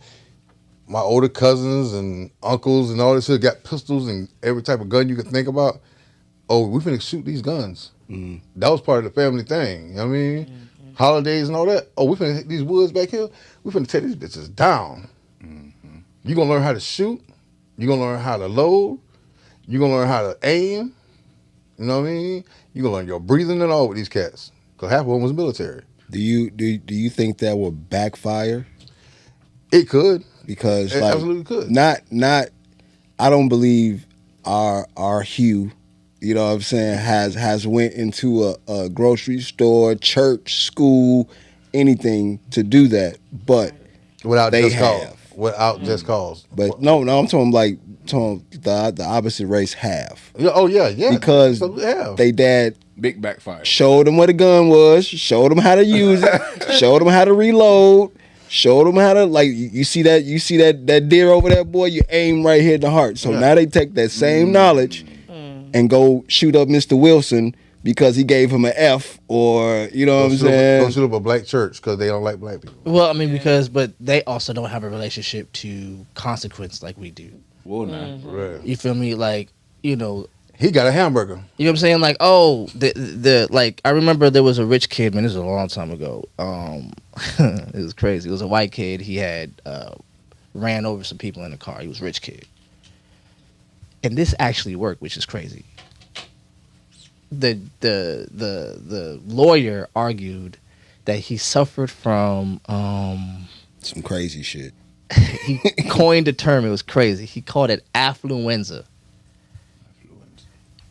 my older cousins and uncles and all this shit got pistols and every type of gun you could think about. Oh, we finna shoot these guns. That was part of the family thing. You know what I mean? Holidays and all that. Oh, we finna hit these woods back here. We finna tear these bitches down. You gonna learn how to shoot. You gonna learn how to load. You gonna learn how to aim. You know what I mean? You gonna learn your breathing and all with these cats. Cause half of them was military. Do you think that will backfire? It could. Because It like absolutely could. not I don't believe our Hugh, you know what I'm saying, has went into a grocery store, church, school, anything to do that. But Without they just have. cause. Without just cause. But no, I'm talking like the opposite race have. Yeah, oh yeah. Because So we have. they dad Big backfire. showed them what a gun was, showed them how to use it, showed them how to reload, showed them how to like you see that deer over there, boy, you aim right here in the heart. So now they take that same knowledge and go shoot up Mr. Wilson because he gave him an F, or you know what I'm Go saying? shoot up a black church because they don't like black people. Well, I mean, but they also don't have a relationship to consequence like we do. Well, now. Right. You feel me? Like, you know, He got a hamburger. you know what I'm saying? Like, oh, the like, I remember there was a rich kid, man, this was a long time ago. It was crazy. It was a white kid. He had ran over some people in a car. He was a rich kid. And this actually worked, which is crazy. The lawyer argued that he suffered from Some crazy shit. He coined the term. It was crazy. He called it affluenza.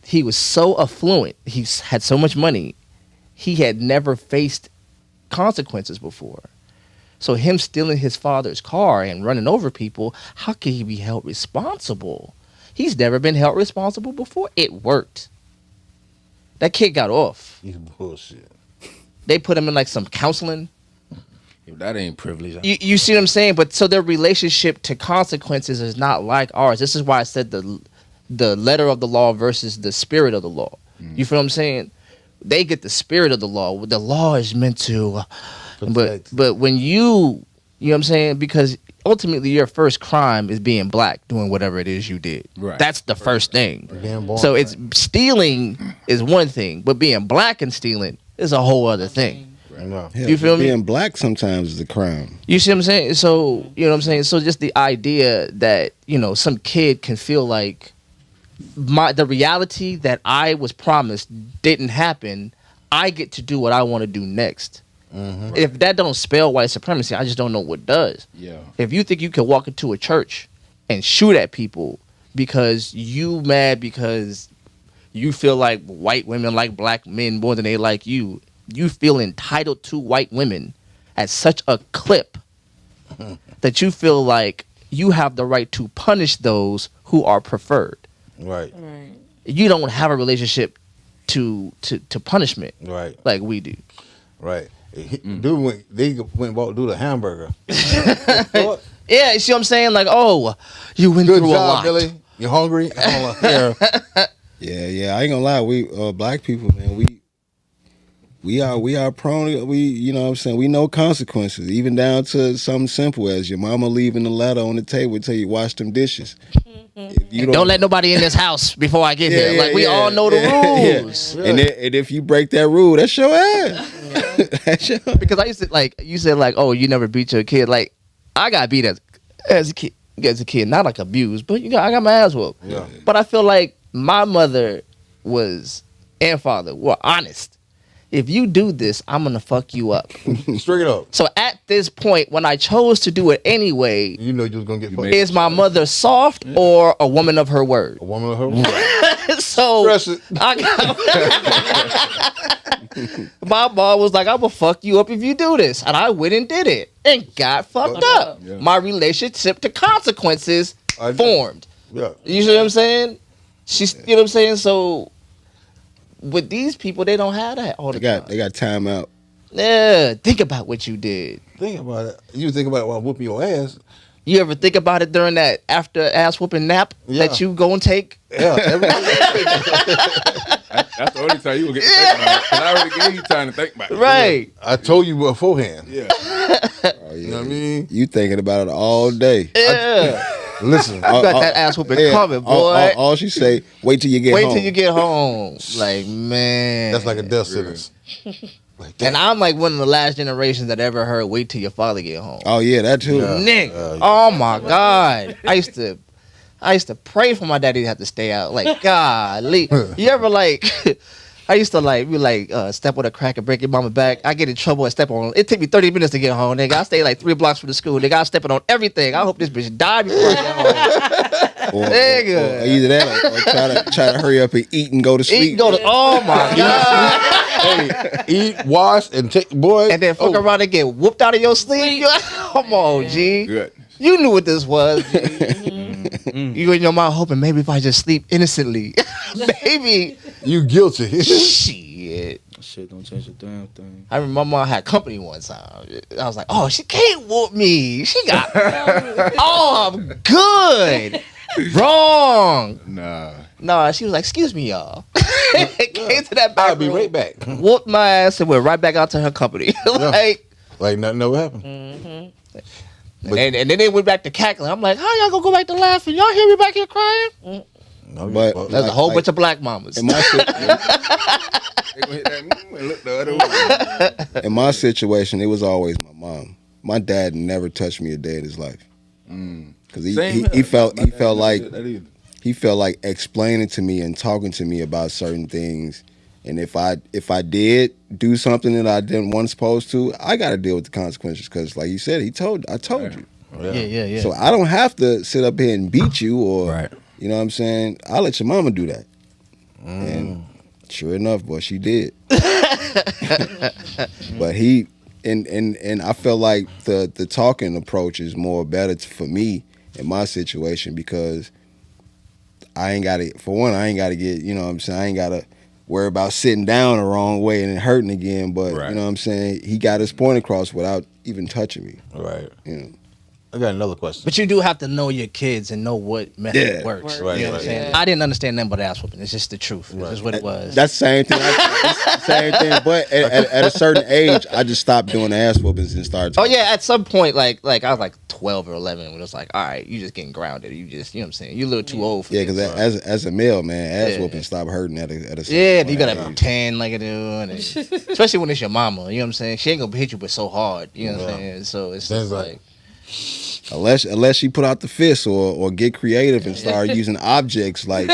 He was so affluent. He had so much money. He had never faced consequences before. So him stealing his father's car and running over people, how can he be held responsible? He's never been held responsible before. It worked. That kid got off. You bullshit. They put him in like some counseling. If that ain't privilege. You see what I'm saying? But so their relationship to consequences is not like ours. This is why I said the letter of the law versus the spirit of the law. You feel what I'm saying? They get the spirit of the law. The law is meant to, but when you know what I'm saying? Because ultimately your first crime is being black, doing whatever it is you did. Right. That's the first thing. Being born So black. it's stealing is one thing, but being black and stealing is a whole other thing. No. Hell, You feel me? Being black sometimes is a crime. You see what I'm saying? So, you know what I'm saying? So just the idea that, you know, some kid can feel like the reality that I was promised didn't happen, I get to do what I want to do next. Mm-hmm. If that don't spell white supremacy, I just don't know what does. Yeah. If you think you can walk into a church and shoot at people because you mad because you feel like white women like black men more than they like you feel entitled to white women at such a clip that you feel like you have the right to punish those who are preferred. Right. Right. You don't have a relationship to punishment Right. like we do. Right. Dude, they went and bought dude a hamburger. Yeah, you see what I'm saying? Like, oh, you went Good through a lot. job, Billy. You hungry? Yeah. Yeah. I ain't gonna lie. We black people, man. We are prone. You know what I'm saying. We know consequences, even down to something simple as your mama leaving the letter on the table until you wash them dishes. If you Don't let nobody in this house before I get here. Like we all know the rules. And if you break that rule, that's your ass. That's your Because I used to like you said like, oh, you never beat your kid. Like I got beat as a kid, not like abused, but I got my ass whooped. Yeah. But I feel like my mother and father were honest. If you do this, I'm gonna fuck you up. Straight up. So at this point, when I chose to do it anyway, You know you was gonna get fucked. is my mother soft or a woman of her word? A woman of her word. So Stress it. my mom was like, I'm gonna fuck you up if you do this. And I went and did it and got fucked up. Yeah. My relationship to consequences I know. formed. Yeah. You see what I'm saying? She's, you know what I'm saying? So with these people, they don't have that all the time. They got time out. Yeah, think about what you did. Think about it. You think about it while whooping your ass. You ever think about it during that after ass whooping nap Yeah. that you go and take? Yeah. That's the only time you will get to think about it. 'Cause I already gave you time to think about it. Right. I told you beforehand. Yeah. Oh, yeah. You know what I mean? You thinking about it all day. Yeah. Listen. You got that ass whooping Yeah, coming, boy. all she say, wait till you get Wait home. till you get home. Like, man. That's like a death sentence. Like that. And I'm like one of the last generations that ever heard wait till your father get home. Oh yeah, that too. Yeah. Nick. Oh my God. I used to pray for my daddy to have to stay out. Like, golly. You ever like I used to like be like step on a crack and break your mama back. I get in trouble and step on it. Take me 30 minutes to get home. Nigga, I stay like 3 blocks from the school. Nigga, I stepping on everything. I hope this bitch die before I get home. Nigga. Or either that or try to hurry up and eat and go to sleep. Eat and go to oh my God. Hey, eat, wash, and take, boy. And then fuck around and get whooped out of your sleep. You like, come on, G. Good. You knew what this was. You in your mind hoping maybe if I just sleep innocently, maybe. You guilty. Shit. Shit don't change a damn thing. I remember my mom had company one time. I was like, oh, she can't whoop me. She got, oh, I'm good. Wrong. Nah. She was like, excuse me, y'all. Came to that back I'll be room, right back. whooped my ass and went right back out to her company. Like, Like nothing ever happened. But- and then they went back to cackling. I'm like, how y'all gonna go back to laughing? Y'all hear me back here crying? No, But- fuck. There's a whole Like- bunch of black mamas. In my, They gonna hit that and look the other way. in my situation, it was always my mom. My dad never touched me a day in his life because Same he here. felt My dad never like did that either. he felt like explaining to me and talking to me about certain things And if I did do something that I didn't want supposed to, I got to deal with the consequences. Because, like you said, I told you. Yeah. So I don't have to sit up here and beat you, or Right. you know what I'm saying. I'll let your mama do that. And sure enough, boy, she did. But he and I felt like the talking approach is more better for me in my situation, because I ain't got to. For one, I ain't got to get. You know what I'm saying. I ain't got to worry about sitting down the wrong way and it hurting again. But Right. you know what I'm saying. He got his point across without even touching me. Right. You know. I got another question. But you do have to know your kids and know what method Yeah. works. Right, You know what I'm right. saying? Yeah. I didn't understand nothing but ass whooping. It's just the truth. It's just what it was. That's the same thing. Same thing. But at a certain age, I just stopped doing the ass whoopings and started. Oh yeah, at some point, like I was like 12 or 11, when it was like, all right, you just getting grounded. You just, you know what I'm saying? You're a little too old for Yeah, this. because as a male, man, ass Yeah. whooping stopped hurting at a certain Yeah, point. you gotta pretend like it do, and especially when it's your mama. You know what I'm saying? She ain't gonna hit you with so hard. You know what I'm saying? So it's Sounds just like- like, Unless she put out the fist or get creative and start using objects like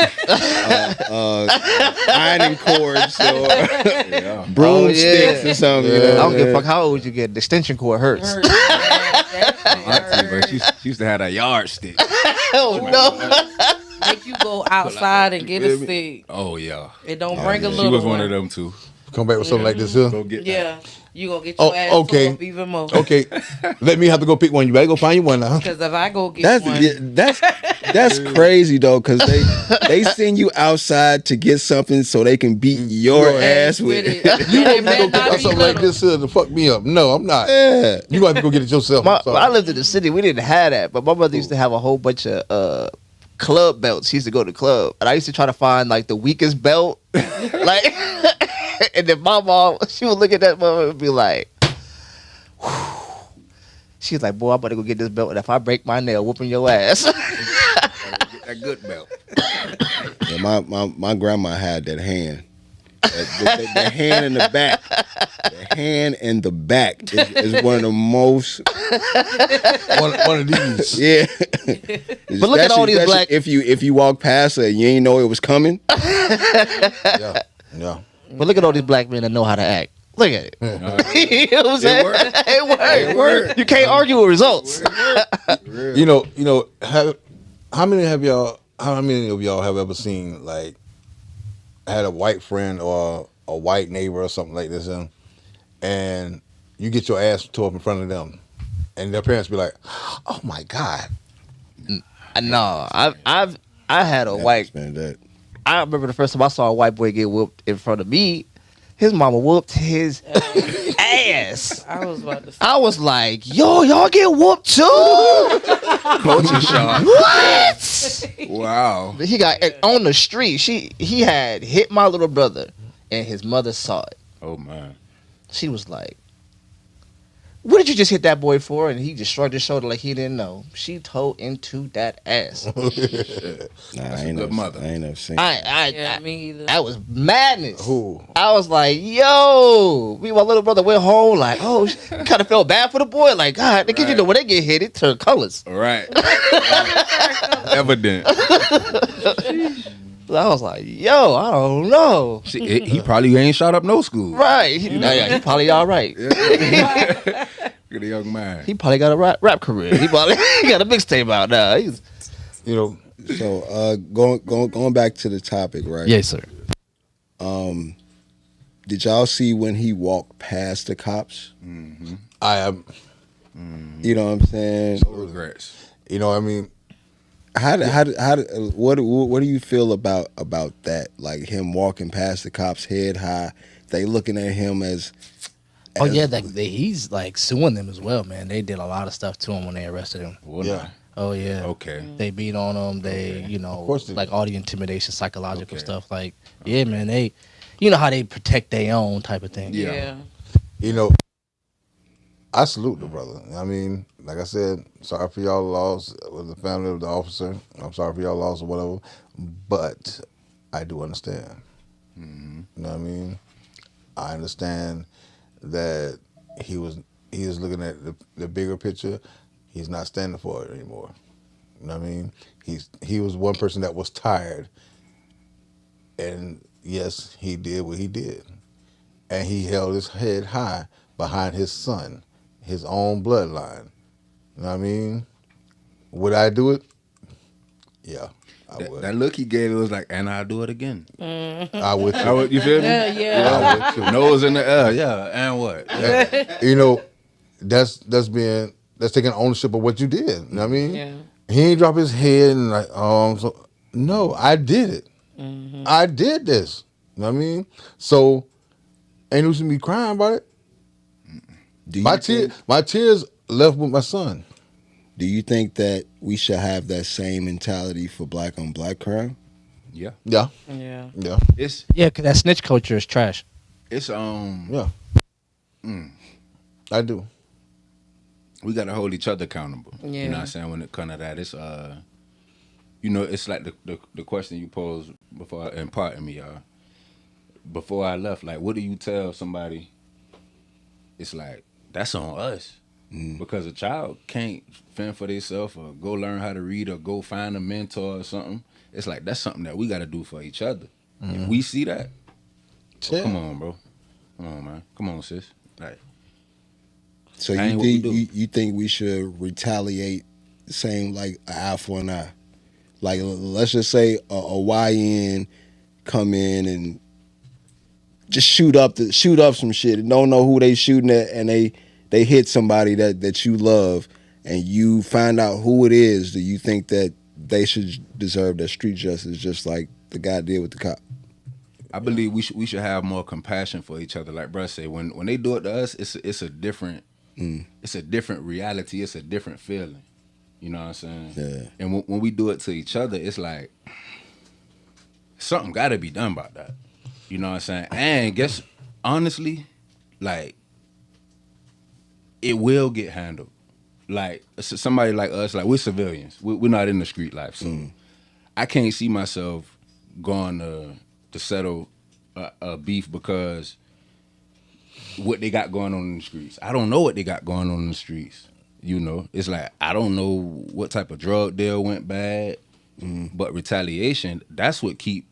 ironing cords or broomsticks or something. You know I don't what give a I'm fuck how old you get. The extension cord hurts. Auntie, bro, she used to have that yardstick. Oh no! Make you go outside and get a stick. Oh yeah, It don't bring a she little was one of them too. Come back with something like this here. Go get that. Yeah, you gonna get your ass okay. up even more. Okay, let me have to go pick one. You better go find you one now. Because if I go get one, That's crazy though, because they send you outside to get something so they can beat your ass with it. You want And me to go it better pick not out be something like little. this here to fuck me up? No, I'm not. Yeah. You have to go get it yourself. When I'm I sorry. lived in the city, we didn't have that, but my mother used to have a whole bunch of club belts. She used to go to the club, and I used to try to find like the weakest belt, like. And then my mom, she would look at that mother and be like, whew. She was like, boy, I'm about to go get this belt, and if I break my nail, whooping your ass. Get that good belt. Yeah, my grandma had that hand. The hand in the back. The hand in the back is one of the most. one of these. Yeah. But look at all these Especially black- If you walk past her and you ain't know it was coming. Yeah, yeah. But look at all these black men that know how to act. Look at it. You know what I'm saying? It worked. You can't argue with results. You know. How many of y'all have ever seen, like, had a white friend or a white neighbor or something like this, and you get your ass tore up in front of them, and their parents be like, "Oh my God." No, I had a white. Man, that. I remember the first time I saw a white boy get whooped in front of me. His mama whooped his ass. I was about to say, I was like, yo, y'all get whooped too? Culture shock. What? Wow. He got on the street. He had hit my little brother, and his mother saw it. Oh man. She was like, what did you just hit that boy for? And he just shrugged his shoulder like he didn't know. She told into that ass. Nah, I ain't good mother. I ain't never seen. yeah, me either. That was madness. Who? I was like, yo. Me and my little brother went home like, oh, kind of felt bad for the boy. Like, God, because you know when they get hit, it turn colors. All right. Evident. I was like, yo, I don't know. He probably ain't shot up no school. Right. He probably all right. Look at the young man. He probably got a rap career. He probably got a mixtape out now. He's... You know, So going back to the topic, right? Yes, sir. Did y'all see when he walked past the cops? I am. You know what I'm saying? No regrets. You know, I mean, What do you feel about that? Like him walking past the cops head high, they looking at him as Oh yeah, he's like suing them as well, man. They did a lot of stuff to him when they arrested him. Well, yeah. Oh yeah. Okay. They beat on him. They, course they like all the intimidation, psychological Okay. stuff. Like, yeah, man. They, you know how they protect their own type of thing. Yeah. You know, I salute the brother. I mean, like I said, sorry for y'all loss with the family of the officer. I'm sorry for y'all loss or whatever, but I do understand. You know what I mean? I understand that he is looking at the bigger picture. He's not standing for it anymore. You know what I mean? He was one person that was tired, and yes, he did what he did. And he held his head high behind his son, his own bloodline. You know what I mean? Would I do it? Yeah, I would. That look he gave, it was like, and I'll do it again. I would I too. would, you feel me? Yeah. I would too. Nose in the air, yeah, and what? Yeah. You know, that's taking ownership of what you did. You know what I mean? Yeah. He ain't drop his head and like, so no, I did it. I did this. You know what I mean? So ain't no me crying about it. Do you My tears left with my son. Do you think that we should have that same mentality for black on black crime? Yeah. Yeah, Yeah. yeah, It's Yeah, because that snitch culture is trash. yeah. I do. we gotta hold each other accountable. You Yeah. know what I'm saying? When it comes to that, it's you know, it's like the question you posed before, and pardon me, y'all. Before I left, like, what do you tell somebody? It's like, that's on us. Because a child can't fend for themselves or go learn how to read or go find a mentor or something. It's like, that's something that we got to do for each other. If we see that, Yeah. come on, bro. Come on, man. Come on, sis. Like, So That ain't you what we think do. you think we should retaliate the same like an eye for an eye? Like let's just say a YN come in and just shoot up some shit and don't know who they shooting at, and they hit somebody that you love, and you find out who it is. Do you think that they should deserve that street justice just like the guy did with the cop? I believe we should have more compassion for each other. Like bruh say, when they do it to us, it's a different reality. It's a different feeling. You know what I'm saying? Yeah. And when we do it to each other, it's like something got to be done about that. You know what I'm saying? And guess honestly, like it will get handled. Like somebody like us, like we're civilians. We're not in the street life, so I can't see myself going to settle a beef because what they got going on in the streets. I don't know what they got going on in the streets. You know, it's like I don't know what type of drug deal went bad, but retaliation. That's what keep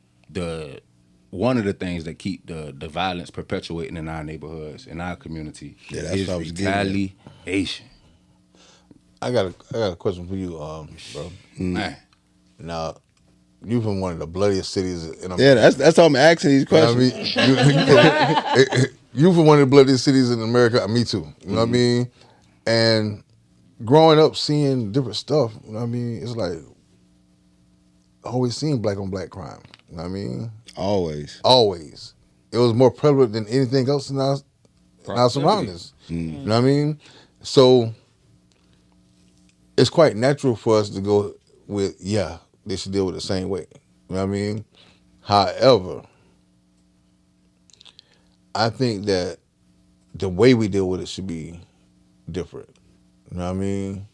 one of the things that keep the violence perpetuating in our neighborhoods, in our community. Yeah, that's is what I was getting at. retaliation. I got a question for you, bro. Man, Now, you from one of the bloodiest cities in America. Yeah, that's how I'm asking these You know questions. what I mean? You from one of the bloodiest cities in America. Me too. You know what I mean? And growing up, seeing different stuff. You know what I mean? It's like always seeing black on black crime. You know what I mean? Always. Always. It was more prevalent than anything else in our surroundings. You know what I mean? So it's quite natural for us to go with, yeah, they should deal with it the same way. You know what I mean? However, I think that the way we deal with it should be different. You know what I mean?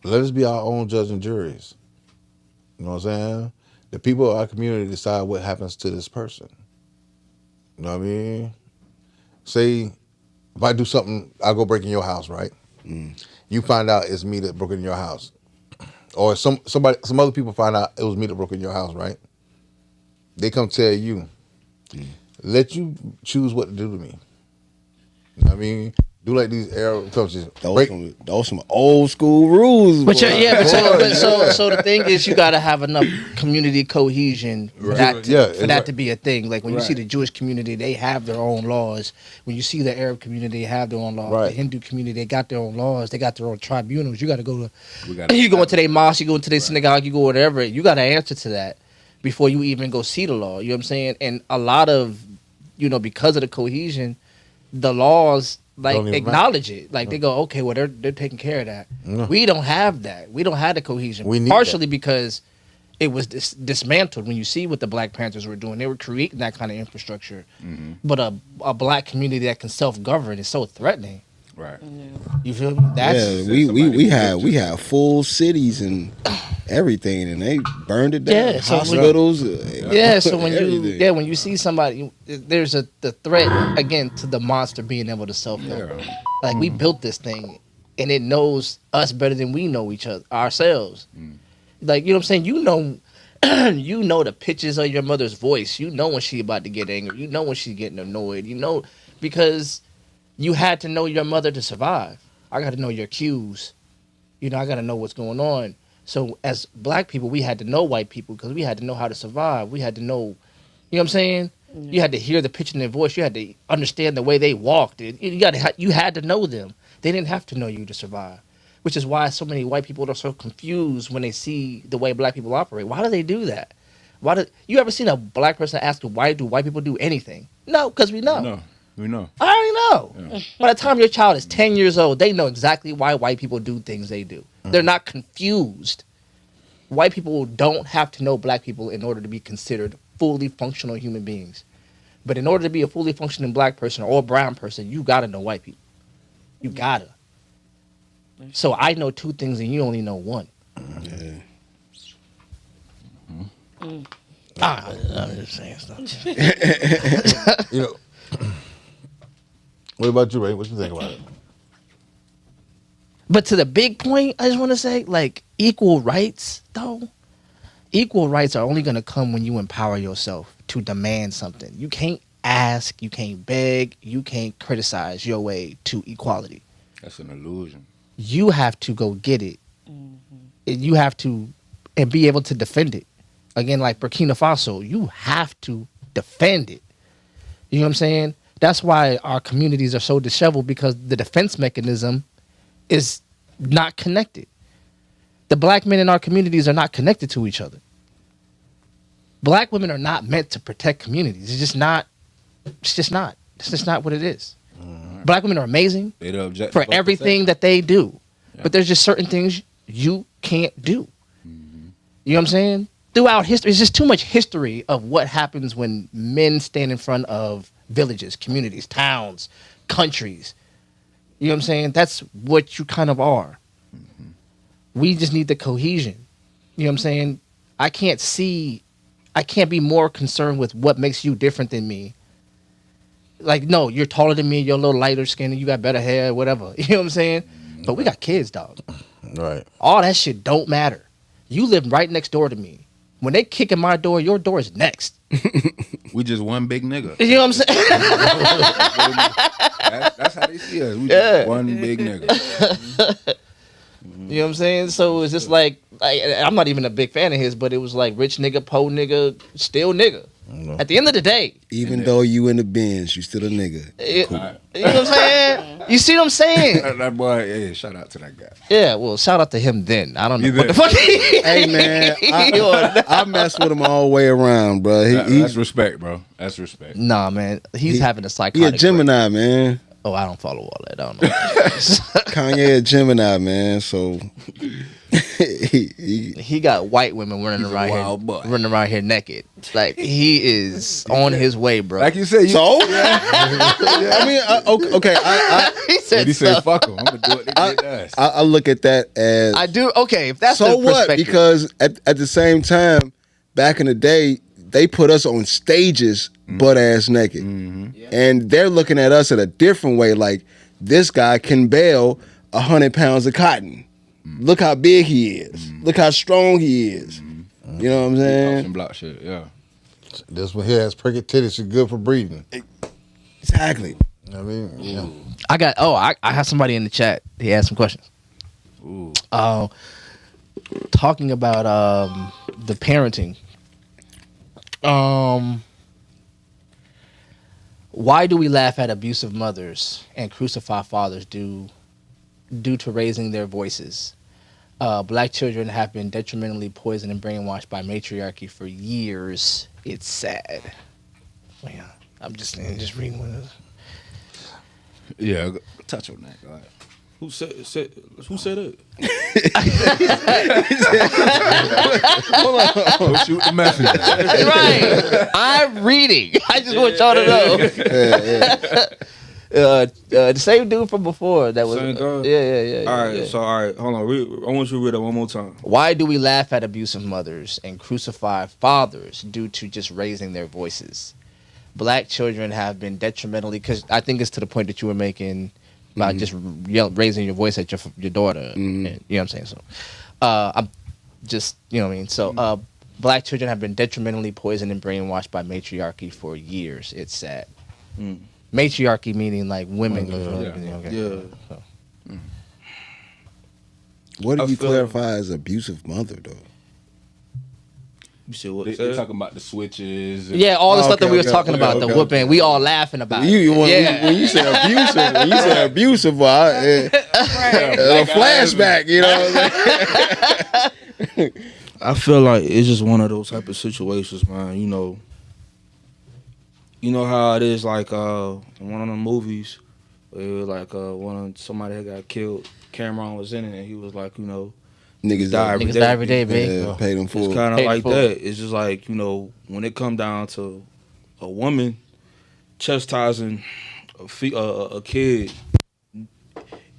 Let us be our own judge and juries. You know what I'm saying? The people of our community decide what happens to this person. You know what I mean? Say, if I do something, I go break in your house, right? You find out it's me that broke in your house. Or some other people find out it was me that broke in your house, right? They come tell you, let you choose what to do to me. You know what I mean? Do like these Arab countries. Those some old school rules. But boy. so the thing is, you gotta have enough community cohesion for that to be a thing. Like when you see the Jewish community, they have their own laws. When you see the Arab community, they have their own laws. Right. The Hindu community, they got their own laws. They got their own tribunals. You got to go to. You go into their mosque, you go into their synagogue, you go whatever. You got to answer to that before you even go see the law. You know what I'm saying? And a lot of, because of the cohesion, the laws. Like acknowledge it, like they go, okay, well they're taking care of that. No. We don't have that. We don't have the cohesion. We need partially because it was dismantled. When you see what the Black Panthers were doing, they were creating that kind of infrastructure. But a black community that can self-govern is so threatening. right. You feel me? That's we have full cities and everything, and they burned it down. Yeah, so hospitals. So when everything. when you see somebody, there's the threat again to the monster being able to self-govern. Like we built this thing, and it knows us better than we know each other ourselves. Like, you know what I'm saying? you know the pitches of your mother's voice. You know when she about to get angry. You know when she's getting annoyed. You know because you had to know your mother to survive. I got to know your cues. You know, I got to know what's going on. So as black people, we had to know white people because we had to know how to survive. We had to know, you know what I'm saying? You had to hear the pitch in their voice. You had to understand the way they walked. You had to know them. They didn't have to know you to survive, which is why so many white people are so confused when they see the way black people operate. Why do they do that? You ever seen a black person ask why do white people do anything? No, because we know. No, we know. I already know. By the time your child is 10 years old, they know exactly why white people do things they do. They're not confused. White people don't have to know black people in order to be considered fully functional human beings. But in order to be a fully functioning black person or brown person, you gotta know white people. You gotta. So I know 2 things and you only know 1. Yeah. I'm just saying stuff. You know, what about you, Ray? What you think about it? But to the big point, I just want to say, like, equal rights, though. Equal rights are only going to come when you empower yourself to demand something. You can't ask, you can't beg, you can't criticize your way to equality. That's an illusion. You have to go get it. You have to, and be able to defend it. Again, like Burkina Faso, you have to defend it. You know what I'm saying? That's why our communities are so disheveled, because the defense mechanism is not connected. The black men in our communities are not connected to each other. Black women are not meant to protect communities. It's just not. It's just not. It's just not what it is. Black women are amazing for everything that they do. Yeah. But there's just certain things you can't do. You know what I'm saying? Throughout history, it's just too much history of what happens when men stand in front of villages, communities, towns, countries. You know what I'm saying? That's what you kind of are. We just need the cohesion. You know what I'm saying? I can't be more concerned with what makes you different than me. Like, no, you're taller than me, you're a little lighter skinned, you got better hair, whatever. You know what I'm saying? But we got kids, dog. Right. All that shit don't matter. You live right next door to me. When they kick in my door, your door is next. We just one big nigga. You know what I'm saying? That's how they see us. We just one big nigga. You know what I'm saying? So it's just like I'm not even a big fan of his, but it was like rich nigga, po nigga, still nigga. At the end of the day, Even though you in the bins, you still a nigga. you know what I'm saying? You see what I'm saying? That boy, yeah, shout out to that guy. Yeah, well, shout out to him then. I don't know what the fuck. Hey man, I mess with him all the way around, bro. That's respect, bro. That's respect. Nah, man, he's having a He psychotic. a Gemini, man. Oh, I don't follow all that. I don't know. Kanye a Gemini, man. So he got white women running around here naked. Like, he is on his way, bro. Like you said. So I mean, okay. He said, He said, "Fuck him. I'm gonna do what they did to us." I look at that as I do. Okay, if that's so the what? perspective. Because at the same time, back in the day, they put us on stages butt ass naked, and they're looking at us in a different way. Like, this guy can bale 100 pounds of cotton. Look how big he is. Look how strong he is. You know what I'm saying? Some block shit, yeah. This one here has pricked titties. It's good for breathing. Exactly. I mean, yeah. I have somebody in the chat. He asked some questions. Ooh. Talking about the parenting. Why do we laugh at abusive mothers and crucify fathers due to raising their voices? Black children have been detrimentally poisoned and brainwashed by matriarchy for years. It's sad. Yeah, I'm just reading one of those. Yeah, touch on that. Go ahead. Who said it? Don't shoot the messenger. Right. I'm reading. I just want y'all to know. The same dude from before that was. Same guy? Yeah. All right, yeah. so all right, hold on. I want you to read that one more time. Why do we laugh at abusive mothers and crucify fathers due to just raising their voices? Black children have been detrimentally, because I think it's to the point that you were making about just raising your voice at your daughter. And, you know what I'm saying? So, I'm just, you know what I mean? So, Black children have been detrimentally poisoned and brainwashed by matriarchy for years. It's sad. Mm. Matriarchy meaning like women control yeah. everything. Okay. Yeah. So, What I do you feel- clarify as abusive mother though? You said what? They talking about the switches. And, yeah, all the Oh, stuff that okay, we was okay, talking okay, about, the okay, whooping, okay. we all laughing about it. When you say abusive, well, a flashback, you know. What I'm saying? I feel like it's just one of those type of situations, man. You know how it is, like in one of the movies, where it was like somebody had got killed. Cameron was in it, and he was like, Niggas Die die Niggas die every day, baby. Yeah, pay them it's full. kind of Paid like full. that. It's just like when it come down to a woman chastising a kid,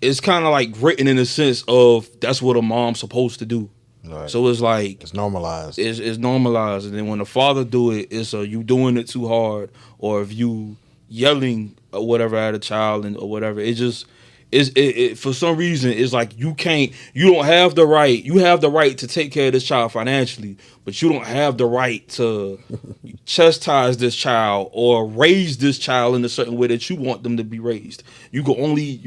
it's kind of like written in the sense of that's what a mom's supposed to do. Right. So it's like It's normalized. it's normalized, and then when the father do it, it's you doing it too hard, or if you yelling or whatever at a child or whatever. It just it for some reason it's like you don't have the right. You have the right to take care of this child financially, but you don't have the right to chastise this child or raise this child in a certain way that you want them to be raised. You only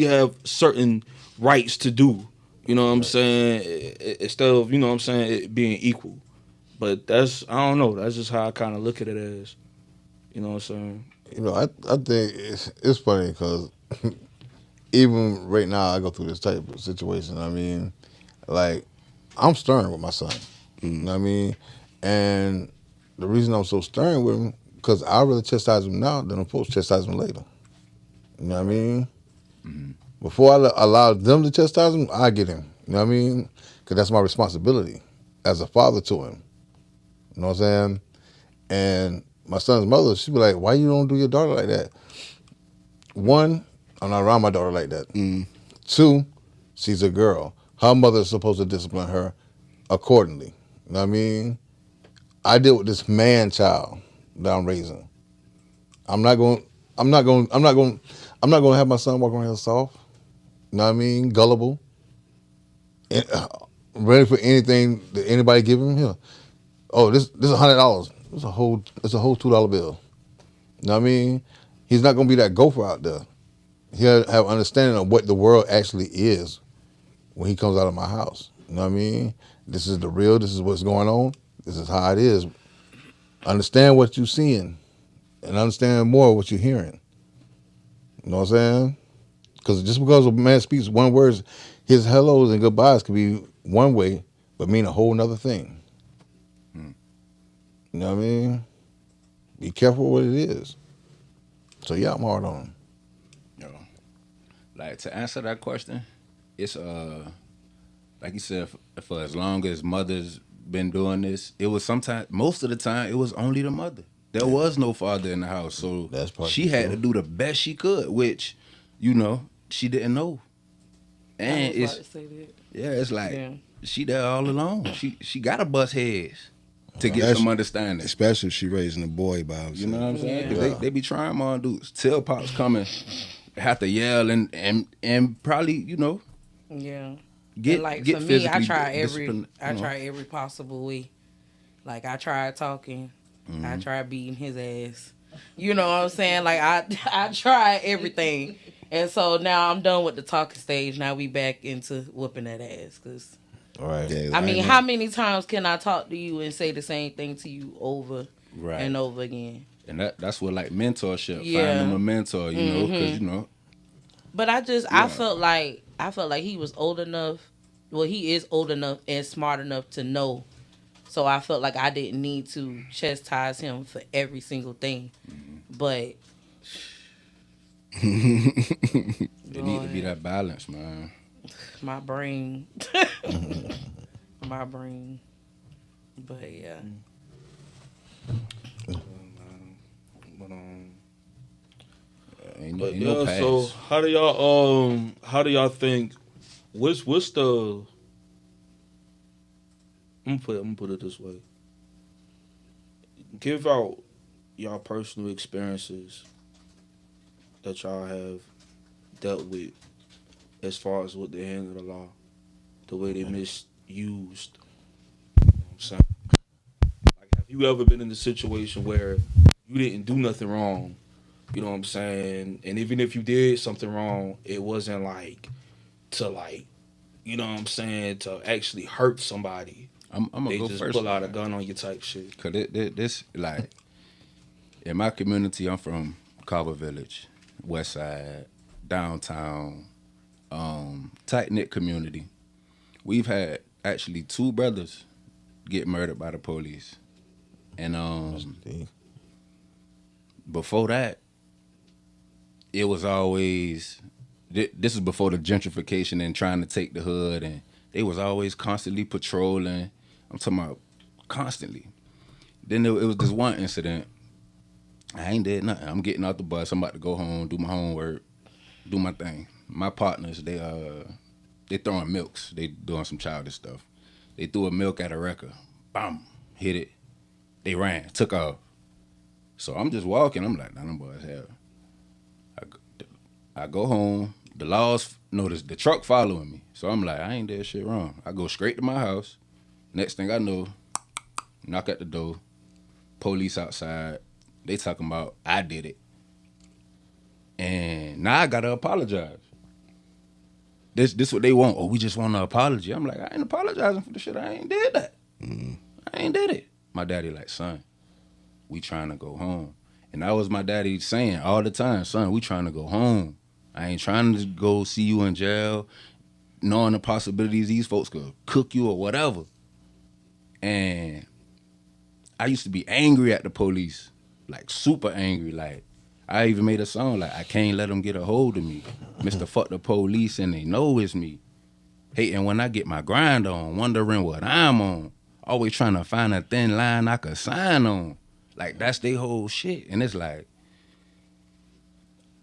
have certain rights to do. You know what I'm saying? Instead of, you know what I'm saying, it being equal. But I don't know. That's just how I kind of look at it as. You know what I'm saying? I think it's funny because even right now I go through this type of situation. I mean, like, I'm stern with my son. You know what I mean? And the reason I'm so stern with him, because I'd rather chastise him now than I'm supposed to chastise him later. You know what I mean? Mm-hmm. Before I allow them to chastise him, I get him. You know what I mean? Because that's my responsibility as a father to him. You know what I'm saying? And my son's mother, she'd be like, why you don't do your daughter like that? One, I'm not around my daughter like that. Two, she's a girl. Her mother's supposed to discipline her accordingly. You know what I mean? I deal with this man child that I'm raising. I'm not going to have my son walk around here soft. You know what I mean? Gullible. Ready for anything that anybody give him here. Oh, this is $100. It's a whole $2 bill. You know what I mean? He's not gonna be that gopher out there. He'll have understanding of what the world actually is when he comes out of my house. You know what I mean? This is the real, this is what's going on, this is how it is. Understand what you're seeing and understand more what you're hearing. You know what I'm saying? Because just because a man speaks one word, his hellos and goodbyes could be one way, but mean a whole nother thing. You know what I mean? Be careful what it is. So yeah, I'm hard on him. Like, to answer that question, it's like you said, for as long as mother's been doing this, it was most of the time it was only the mother. There was no father in the house, so That's probably she had true. to do the best she could, which she didn't know. And I was about to say that. it's like Yeah. she there all alone. She got to bust heads to get That's- some understanding. Especially if she raising a boy by herself. You know what I'm saying? 'Cause Yeah. they be trying on dudes. Till pops coming, have to yell and probably Yeah. get And like get for me, physically I try disciplined, try every possible way. Like I tried talking, I tried beating his ass. You know what I'm saying? Like I tried everything, and so now I'm done with the talking stage. Now we back into whooping that ass. Cause All right. Yeah, I mean, ain't how many times can I talk to you and say the same thing to you over Right. and over again? And that's what, like, mentorship. Yeah. Find them a mentor, because But I felt like he was old enough. Well, he is old enough and smart enough to know. So I felt like I didn't need to chastise him for every single thing. But it need to be that balance, man. my brain, my brain. But yeah, But Ain't, But ain't no yeah, pass. so how do y'all think? What's the? I'm gonna put it this way. Give out y'all personal experiences that y'all have dealt with, as far as with the hand of the law, the way they misused. You know what I'm saying? you ever been in a situation where you didn't do nothing wrong, you know what I'm saying? And even if you did something wrong, it wasn't like to like, you know what I'm saying, to actually hurt somebody. I'm gonna They go just first. pull out a gun on you type shit. Cause this like in my community, I'm from Carver Village, West Side, downtown, tight knit community. We've had actually 2 brothers get murdered by the police, and before that, it was always this is before the gentrification and trying to take the hood, and they was always constantly patrolling. I'm talking about constantly. Then it was this one incident. I ain't did nothing. I'm getting out the bus. I'm about to go home, do my homework, do my thing. My partners, they throwing milks. They doing some childish stuff. They threw a milk at a wrecker. Bam, hit it. They ran, took off. So I'm just walking. I'm like, nah, them boys hell. I go home. The laws notice the truck following me. So I'm like, I ain't did shit wrong. I go straight to my house. Next thing I know, knock at the door. Police outside. They talking about I did it. And now I gotta apologize. This what they want. Oh, we just want an apology. I'm like, I ain't apologizing for the shit. I ain't did that. I ain't did it. My daddy like, son, we trying to go home. And that was my daddy saying all the time, son, we trying to go home. I ain't trying to go see you in jail, knowing the possibilities these folks could cook you or whatever. And I used to be angry at the police, like super angry. Like I even made a song like, I can't let them get a hold of me. Mr. Fuck the police and they know it's me. Hating when I get my grind on, wondering what I'm on. Always trying to find a thin line I could sign on. Like that's their whole shit. And it's like,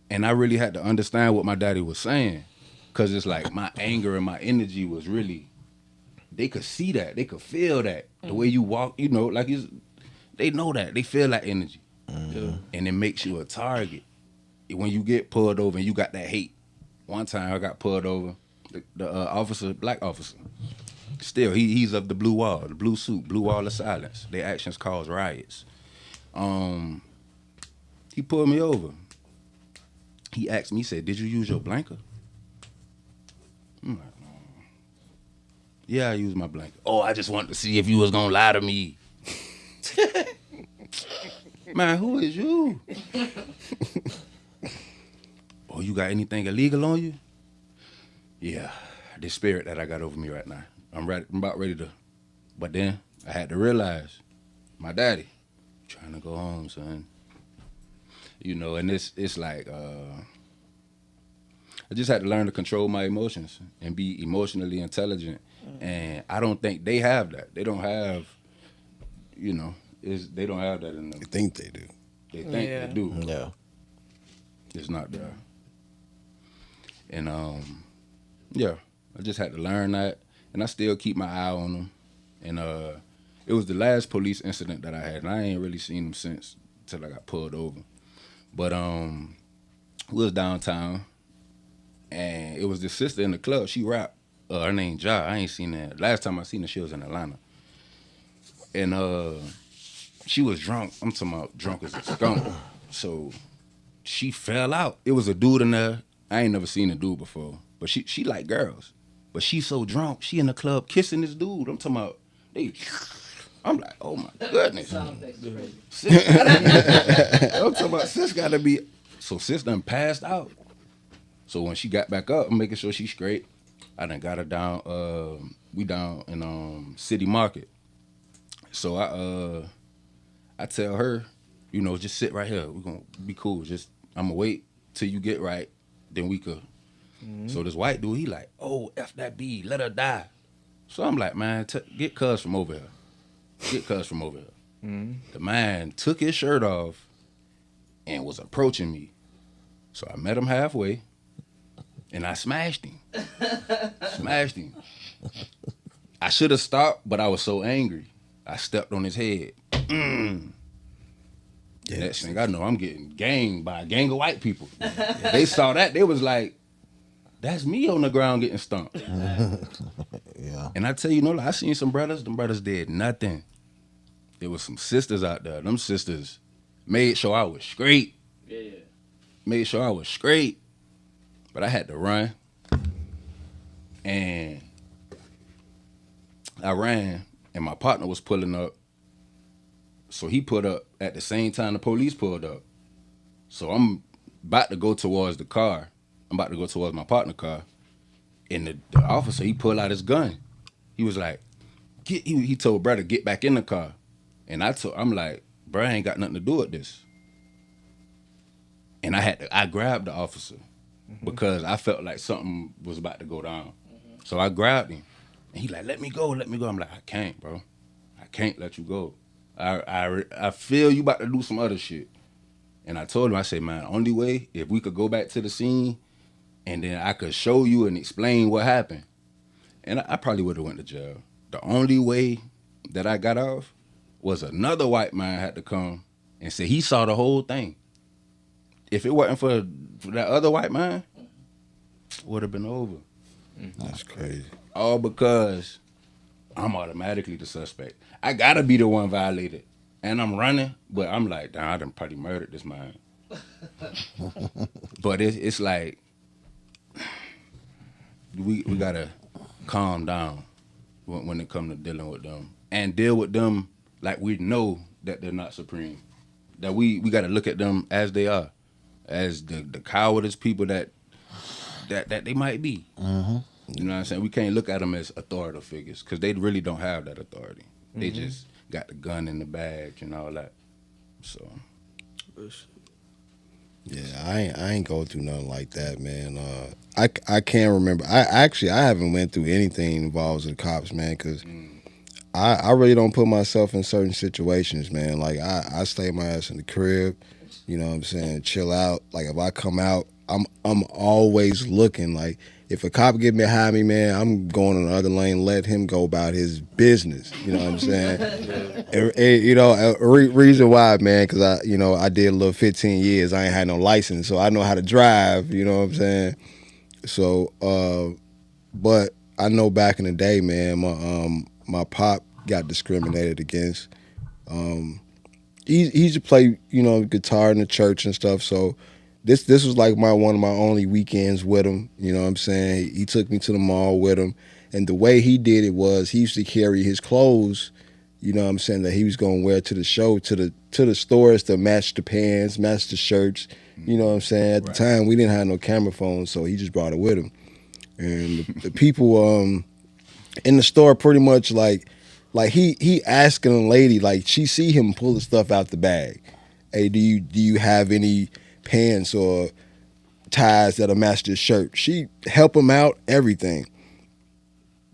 and I really had to understand what my daddy was saying. Cause it's like my anger and my energy was really, they could see that, they could feel that. The way you walk, you know, like they know that, they feel that energy. Yeah. And it makes you a target. When you get pulled over and you got that hate. One time I got pulled over, the officer, black officer, still, he's of the blue wall, the blue suit, blue wall of silence. Their actions cause riots. He pulled me over. He asked me, he said, did you use your blanket? I'm like, yeah, I used my blanket. Oh, I just wanted to see if you was gonna lie to me. Man, who is you? Oh, you got anything illegal on you? Yeah, this spirit that I got over me right now. I'm about ready to. But then I had to realize, my daddy, trying to go home, son. You know, and it's like, I just had to learn to control my emotions and be emotionally intelligent. And I don't think they have that. They don't have, you know, they don't have that in them. They think they do. They think they do. Yeah. It's not there. And yeah, I just had to learn that, and I still keep my eye on them. And it was the last police incident that I had, and I ain't really seen them since until I got pulled over. But we was downtown, and it was this sister in the club. She rapped. Her name Ja. I ain't seen her. Last time I seen her, she was in Atlanta. And she was drunk. I'm talking about drunk as a skunk. So she fell out. It was a dude in there. I ain't never seen a dude before. But she like girls. But she so drunk. She in the club kissing this dude. I'm talking about, I'm like, oh my goodness. I'm talking about sis gotta be, so sis done passed out. So when she got back up, I'm making sure she's straight. I done got her down, we down in City Market. So I tell her, you know, just sit right here. We're gonna be cool. Just, I'm gonna wait till you get right, then we could. Mm-hmm. So this white dude, he like, oh, F that B, let her die. So I'm like, man, get cuz from over here. Get cuz from over here. Mm-hmm. The man took his shirt off and was approaching me. So I met him halfway and I smashed him. Smashed him. I should have stopped, but I was so angry. I stepped on his head. Yeah, next thing I know, I'm getting ganged by a gang of white people. They saw that, they was like, that's me on the ground getting stomped. Yeah. And I tell you, no, I seen some brothers, them brothers did nothing. There was some sisters out there. Them sisters made sure I was straight. Yeah. Made sure I was straight. But I had to run. And I ran, and my partner was pulling up. So he put up at the same time the police pulled up. So I'm about to go towards the car. I'm about to go towards my partner's car. And the officer, he pulled out his gun. He was like, he told brother, get back in the car. And I'm like, bro, I ain't got nothing to do with this. And I grabbed the officer because I felt like something was about to go down. So I grabbed him. And he like, let me go. I'm like, I can't, bro. I can't let you go. I feel you about to do some other shit. And I told him, I said, man, only way, if we could go back to the scene and then I could show you and explain what happened. And I probably would have went to jail. The only way that I got off was another white man had to come and say he saw the whole thing. If it wasn't for that other white man, it would have been over. That's crazy. All because I'm automatically the suspect. I gotta be the one violated. And I'm running, but I'm like, damn, I done probably murdered this man. But it's like, we gotta calm down when it comes to dealing with them. And deal with them like we know that they're not supreme. That we gotta look at them as they are. As the cowardice people that they might be. Mm-hmm. You know what I'm saying? We can't look at them as authoritative figures because they really don't have that authority. They just got the gun in the bag and all that. So, yeah, I ain't go through nothing like that, man. I can't remember. I haven't went through anything involved with the cops, man, because I really don't put myself in certain situations, man. Like I stay my ass in the crib, you know what I'm saying, chill out. Like if I come out, I'm always looking. Like if a cop get behind me, man, I'm going in the other lane, let him go about his business. You know what I'm saying? and, you know, reason why, man, because I did a little 15 years. I ain't had no license, so I know how to drive. You know what I'm saying? So, but I know back in the day, man, my pop got discriminated against. He used to play, guitar in the church and stuff. So this was like one of my only weekends with him. You know what I'm saying? He took me to the mall with him, and the way he did it was he used to carry his clothes, you know what I'm saying, that he was gonna wear to the show, to the stores to match the pants, match the shirts. You know what I'm saying? At the time, we didn't have no camera phones, so he just brought it with him. And the people in the store pretty much like he asking a lady, like she see him pull the stuff out the bag. Hey, do you have any pants or ties that'll match this shirt? She help him out, everything.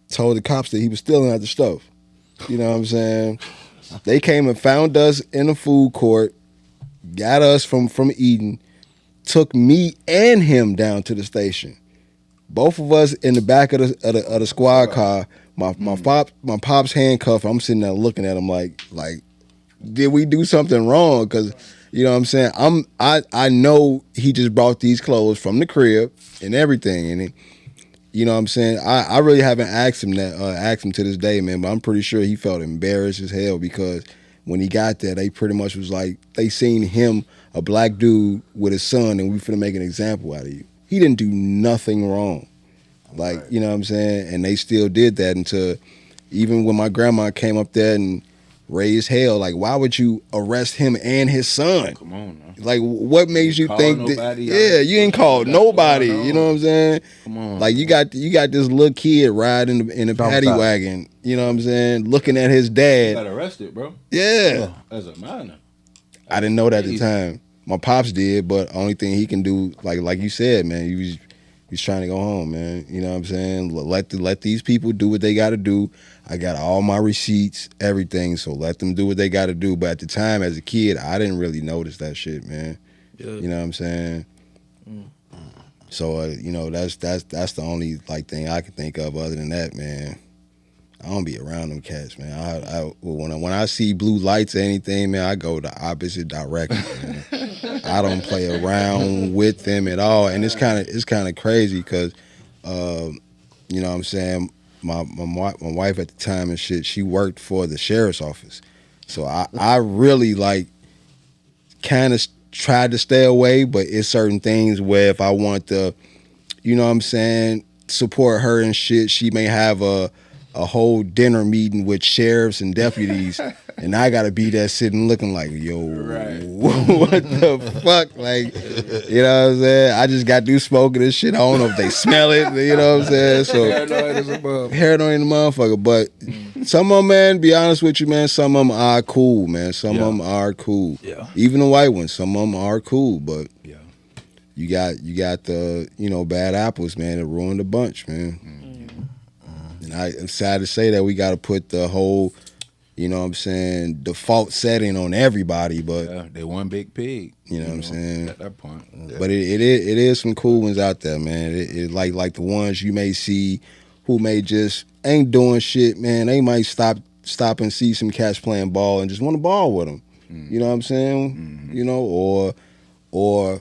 Told the cops that he was stealing out the stuff. You know what I'm saying? They came and found us in a food court, got us from Eden, took me and him down to the station. Both of us in the back of the squad car. My pop's handcuffed. I'm sitting there looking at him like, did we do something wrong? Because you know what I'm saying, I know he just brought these clothes from the crib and everything, and you know what I'm saying. I really haven't asked him to this day, man. But I'm pretty sure he felt embarrassed as hell because when he got there, they pretty much was like they seen him, a black dude with his son, and we finna make an example out of you. He didn't do nothing wrong. Like, you know what I'm saying? And they still did that until even when my grandma came up there and raised hell. Like, why would you arrest him and his son? Come on, now. Like, what makes you think that? Yeah, you ain't called nobody. You know what I'm saying? Come on. Like, you got this little kid riding in a paddy wagon. You know what I'm saying? Looking at his You dad. got arrested, bro. Yeah. As a minor. I didn't know that at the time. My pops did, but only thing he can do, like you said, man, he's trying to go home, man. You know what I'm saying? Let these people do what they got to do. I got all my receipts, everything, so let them do what they got to do. But at the time, as a kid, I didn't really notice that shit, man. Yeah. You know what I'm saying? So, that's the only thing I can think of. Other than that, man, I don't be around them cats, man. When I see blue lights or anything, man, I go the opposite direction, man. I don't play around with them at all, and it's kind of crazy because, you know what I'm saying, my wife at the time and shit, she worked for the sheriff's office, So I really like kind of tried to stay away, but it's certain things where if I want to, you know what I'm saying, support her and shit, she may have a whole dinner meeting with sheriffs and deputies, and I gotta be there sitting looking like, yo, Right. what the fuck? Like, you know what I'm saying? I just got through smoking this shit. I don't know if they smell it, you know what I'm saying? So Paranoid as a motherfucker. paranoid in the motherfucker. But some of them, man, be honest with you, man, some of them are cool, man. Some Yeah. of them are cool. Yeah. Even the white ones, some of them are cool, but Yeah. you got the, you know, bad apples, man, that ruined the bunch, man. And I'm sad to say that we got to put the whole, you know what I'm saying, default setting on everybody, but Yeah, they one big pig. You know what I'm saying? At that point. but it is some cool ones out there, man. It like the ones you may see who may just ain't doing shit, man. They might stop and see some cats playing ball and just want to ball with them. You know what I'm saying? You know, or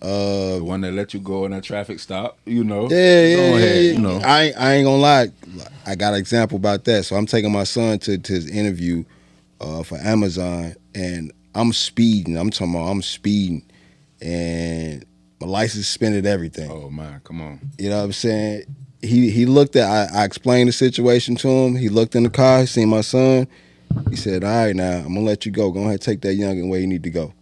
The one that let you go in a traffic stop, you know. yeah, Go ahead, yeah. you know. I ain't gonna lie. I got an example about that. So I'm taking my son to his interview for Amazon, and I'm speeding. I'm talking about I'm speeding, and my license suspended, everything. Oh man, come on. You know what I'm saying? He looked at. I explained the situation to him. He looked in the car. He seen my son. He said, "All right, now I'm gonna let you go. Go ahead, take that youngin' where you need to go."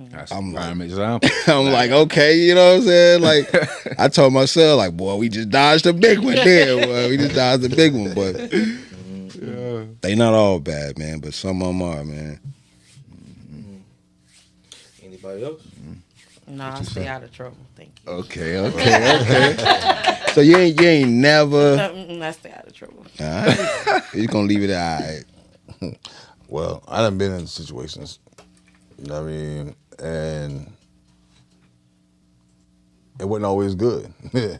That's a I'm prime example. I'm like, okay, you know what I'm saying? Like, I told my son, like, boy, we just dodged a big one there. Boy. We just dodged a big one, but they not all bad, man. But some of them are, man. Anybody else? Nah, I stay out of trouble. Thank you. Okay. So you ain't never. I stay out of trouble. All right, you gonna leave it at all right. Well, I done been in situations, you know what I mean, and it wasn't always good. You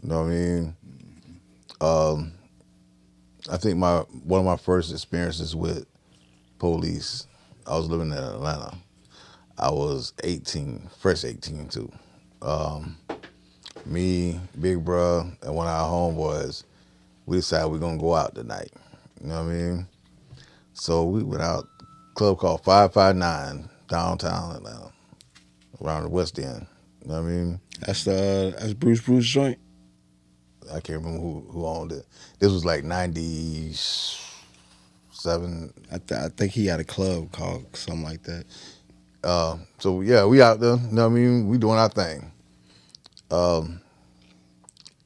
know what I mean? I think one of my first experiences with police, I was living in Atlanta. I was 18, fresh 18 too. Me, Big Bruh, and one of our homeboys, we decided we're gonna go out tonight. You know what I mean? So we went out, club called 559, downtown Atlanta, around the West End. You know what I mean? That's Bruce joint. I can't remember who owned it. This was like 97. I think he had a club called something like that. So yeah, we out there. You know what I mean? We doing our thing.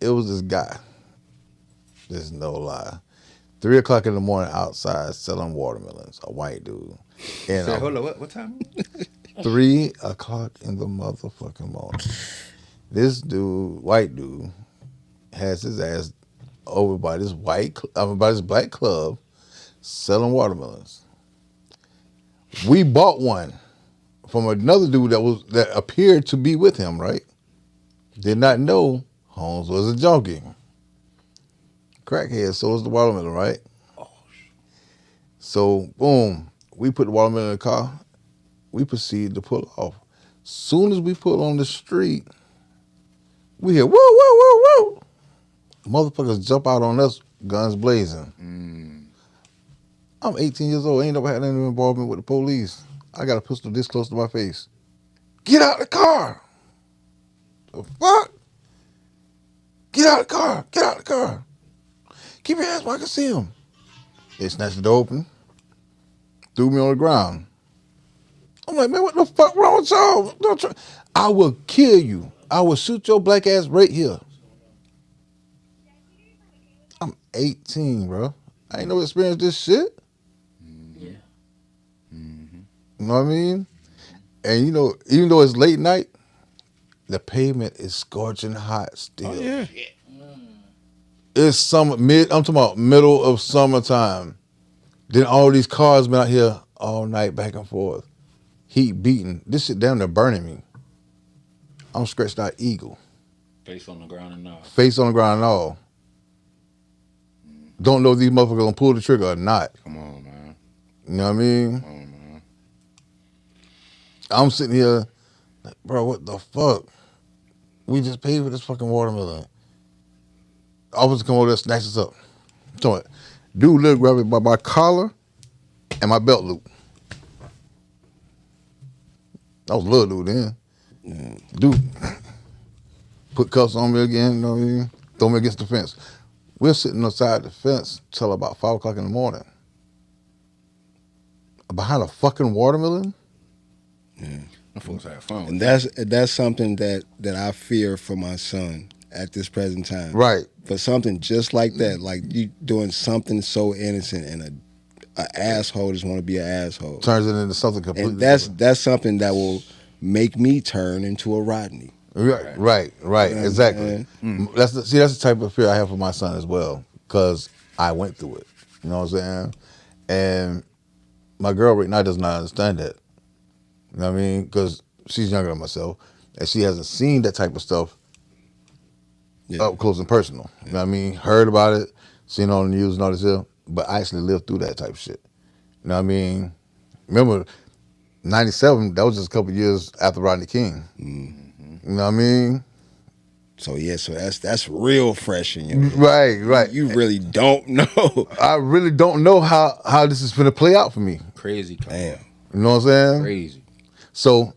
It was this guy. There's no lie. 3 o'clock in the morning outside selling watermelons. A white dude. And Say, hold on, what time? 3 o'clock in the motherfucking morning. This dude, white dude, has his ass over by this by this black club selling watermelons. We bought one from another dude that appeared to be with him, right? Did not know Holmes was a junkie. Crackhead, so was the watermelon, right? So, boom, we put the watermelon in the car. We proceeded to pull off. Soon as we pull on the street, we hear, woo, woo, woo, woo. Motherfuckers jump out on us, guns blazing. I'm 18 years old. Ain't never had any involvement with the police. I got a pistol this close to my face. Get out the car. The fuck? Get out the car. Get out the car. Keep your hands where I can see him. They snatched the door open, threw me on the ground. I'm like, man, what the fuck wrong with y'all? I will kill you. I will shoot your black ass right here. I'm 18, bro. I ain't never experienced this shit. Yeah. You know what I mean? And you know, even though it's late night, the pavement is scorching hot still. Oh yeah. It's summer, I'm talking about middle of summertime. Then all these cars been out here all night back and forth. Heat beating. This shit down there burning me. I'm stretched out eagle. Face on the ground and all. Face on the ground and all. Don't know if these motherfuckers gonna pull the trigger or not. Come on, man. You know what I mean? Come on, man. I'm sitting here like, bro, what the fuck? We just paid for this fucking watermelon. Officer come over there, snatch us up. Dude literally grabbed me by my collar and my belt loop. I was a little dude then. Dude put cuffs on me again, you know what I mean? Throw me against the fence. We're sitting outside the fence till about 5 o'clock in the morning. Behind a fucking watermelon? Them folks had fun. And that's something that I fear for my son at this present time. Right. For something just like that, like you doing something so innocent and a asshole just want to be an asshole. Turns it into something completely And different. that's something that will make me turn into a Rodney. Right, exactly. That's the type of fear I have for my son as well, because I went through it. You know what I'm saying? And my girl right now does not understand that. You know what I mean? Because she's younger than myself, and she hasn't seen that type of stuff up close and personal. You know what I mean? Heard about it, seen it on the news and all this stuff, but I actually lived through that type of shit. You know what I mean? Remember, 97, that was just a couple years after Rodney King. You know what I mean? So that's real fresh in you. Right. You really don't know. I really don't know how this is gonna play out for me. Crazy. Damn. You know what I'm saying? Crazy. So,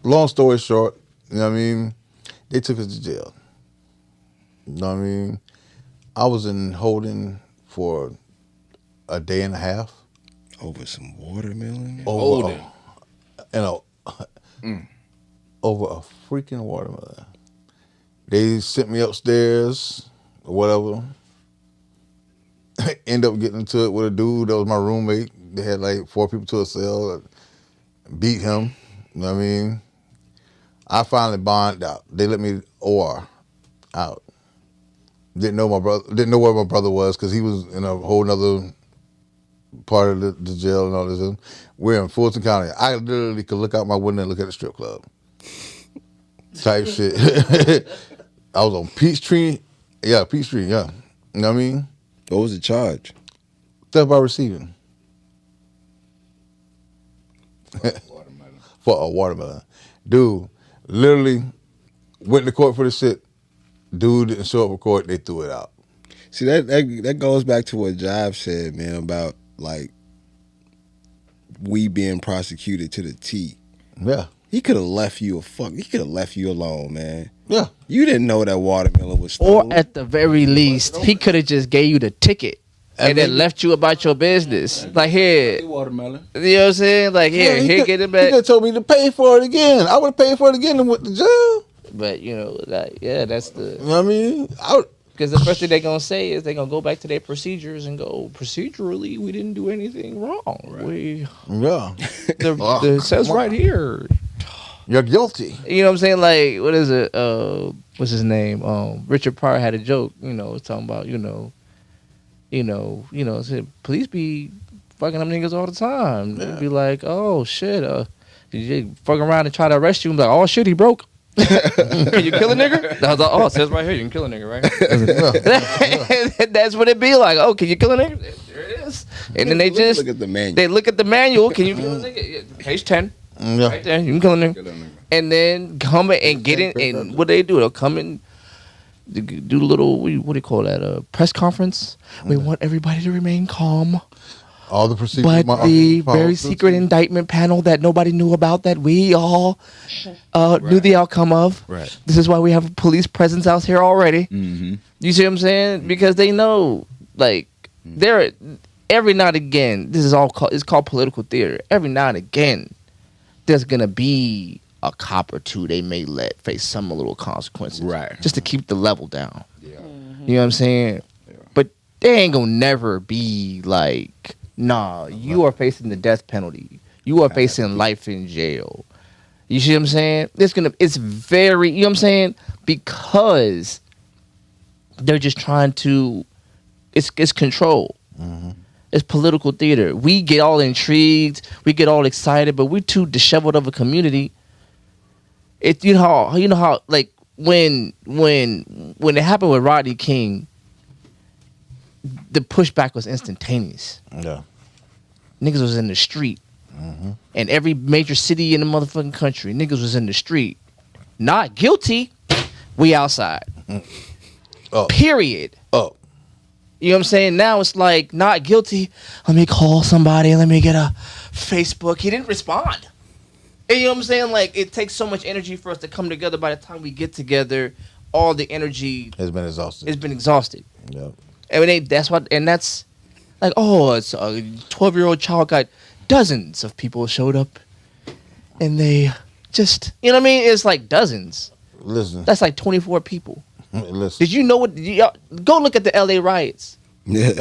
long story short, you know what I mean? They took us to jail. You know what I mean? I was in holding for a day and a half. Over some watermelon? Over a freaking watermelon. They sent me upstairs or whatever. End up getting into it with a dude that was my roommate. They had like 4 people to a cell. Beat him. You know what I mean? I finally bonded out. They let me OR out. Didn't know where my brother was because he was in a whole nother part of the jail and all this. We're in Fulton County. I literally could look out my window and look at the strip club. Type shit. I was on Peachtree. Yeah, Peachtree, yeah. You know what I mean? What was the charge? Theft by receiving. Watermelon. For a watermelon. Dude, literally went to court for the shit. Dude didn't show up for court, they threw it out. See, that goes back to what Jive said, man, about like we being prosecuted to the T. Yeah. He could have left you He could have left you alone, man. Yeah. You didn't know that watermelon was Or stolen. at the very least, he could have just gave you the ticket and then left you about your business. Like, here, Watermelon. you know what I'm saying? Like, here, get it He back. could have told me to pay for it again. I would have paid for it again and went to jail. But, you know, like, yeah, that's the... You know what I mean? Because the first thing they're going to say is they're going to go back to their procedures and go, procedurally, we didn't do anything wrong. Right. Yeah. It says right here. You're guilty. You know what I'm saying? Like, what is it? What's his name? Richard Pryor had a joke, talking about, said, police be fucking them niggas all the time. They'd be like, oh, shit, did you fuck around and try to arrest you? And be like, oh, shit, he broke. Can you kill a nigga? I was like, oh, it says right here, you can kill a nigga, right? That's what it be like. Oh, can you kill a nigga? There it is. And then they just look at the manual. They look at the manual. Can you kill a nigga? Yeah, page 10. Yeah. Right there, you can kill a nigga. And then come in and get in. And what they do? They'll come in, do a little, what do you call that? A press conference. We want everybody to remain calm. All the procedures. But the very secret indictment panel that nobody knew about, that we all knew the outcome of. Right. This is why we have a police presence out here already. Mm-hmm. You see what I'm saying? Because they know, like, they're every now and again. This is all it's called political theater. Every now and again, there's gonna be a cop or two they may let face some little consequences, Right. Just to keep the level down. Yeah. You know what I'm saying? Yeah. But they ain't gonna never be like, nah, you are facing the death penalty. You are facing life in jail. You see what I'm saying? It's very, you know what I'm saying? Because they're just trying to, it's control. Mm-hmm. It's political theater. We get all intrigued, we get all excited, but we're too disheveled of a community. You know how like when it happened with Rodney King, the pushback was instantaneous. Yeah. Niggas was in the street. And every major city in the motherfucking country, niggas was in the street. Not guilty. We outside. Up. Period. Up. You know what I'm saying? Now it's like not guilty. Let me call somebody. Let me get a Facebook. He didn't respond. And you know what I'm saying? Like it takes so much energy for us to come together. By the time we get together, all the energy Has been exhausted. has been exhausted. Yeah. And that's what. And that's like, oh, it's a 12-year-old child got dozens of people showed up, and they just, you know what I mean? It's like dozens. Listen. That's like 24 people. Listen. Did you know what? Go look at the LA riots. Yeah.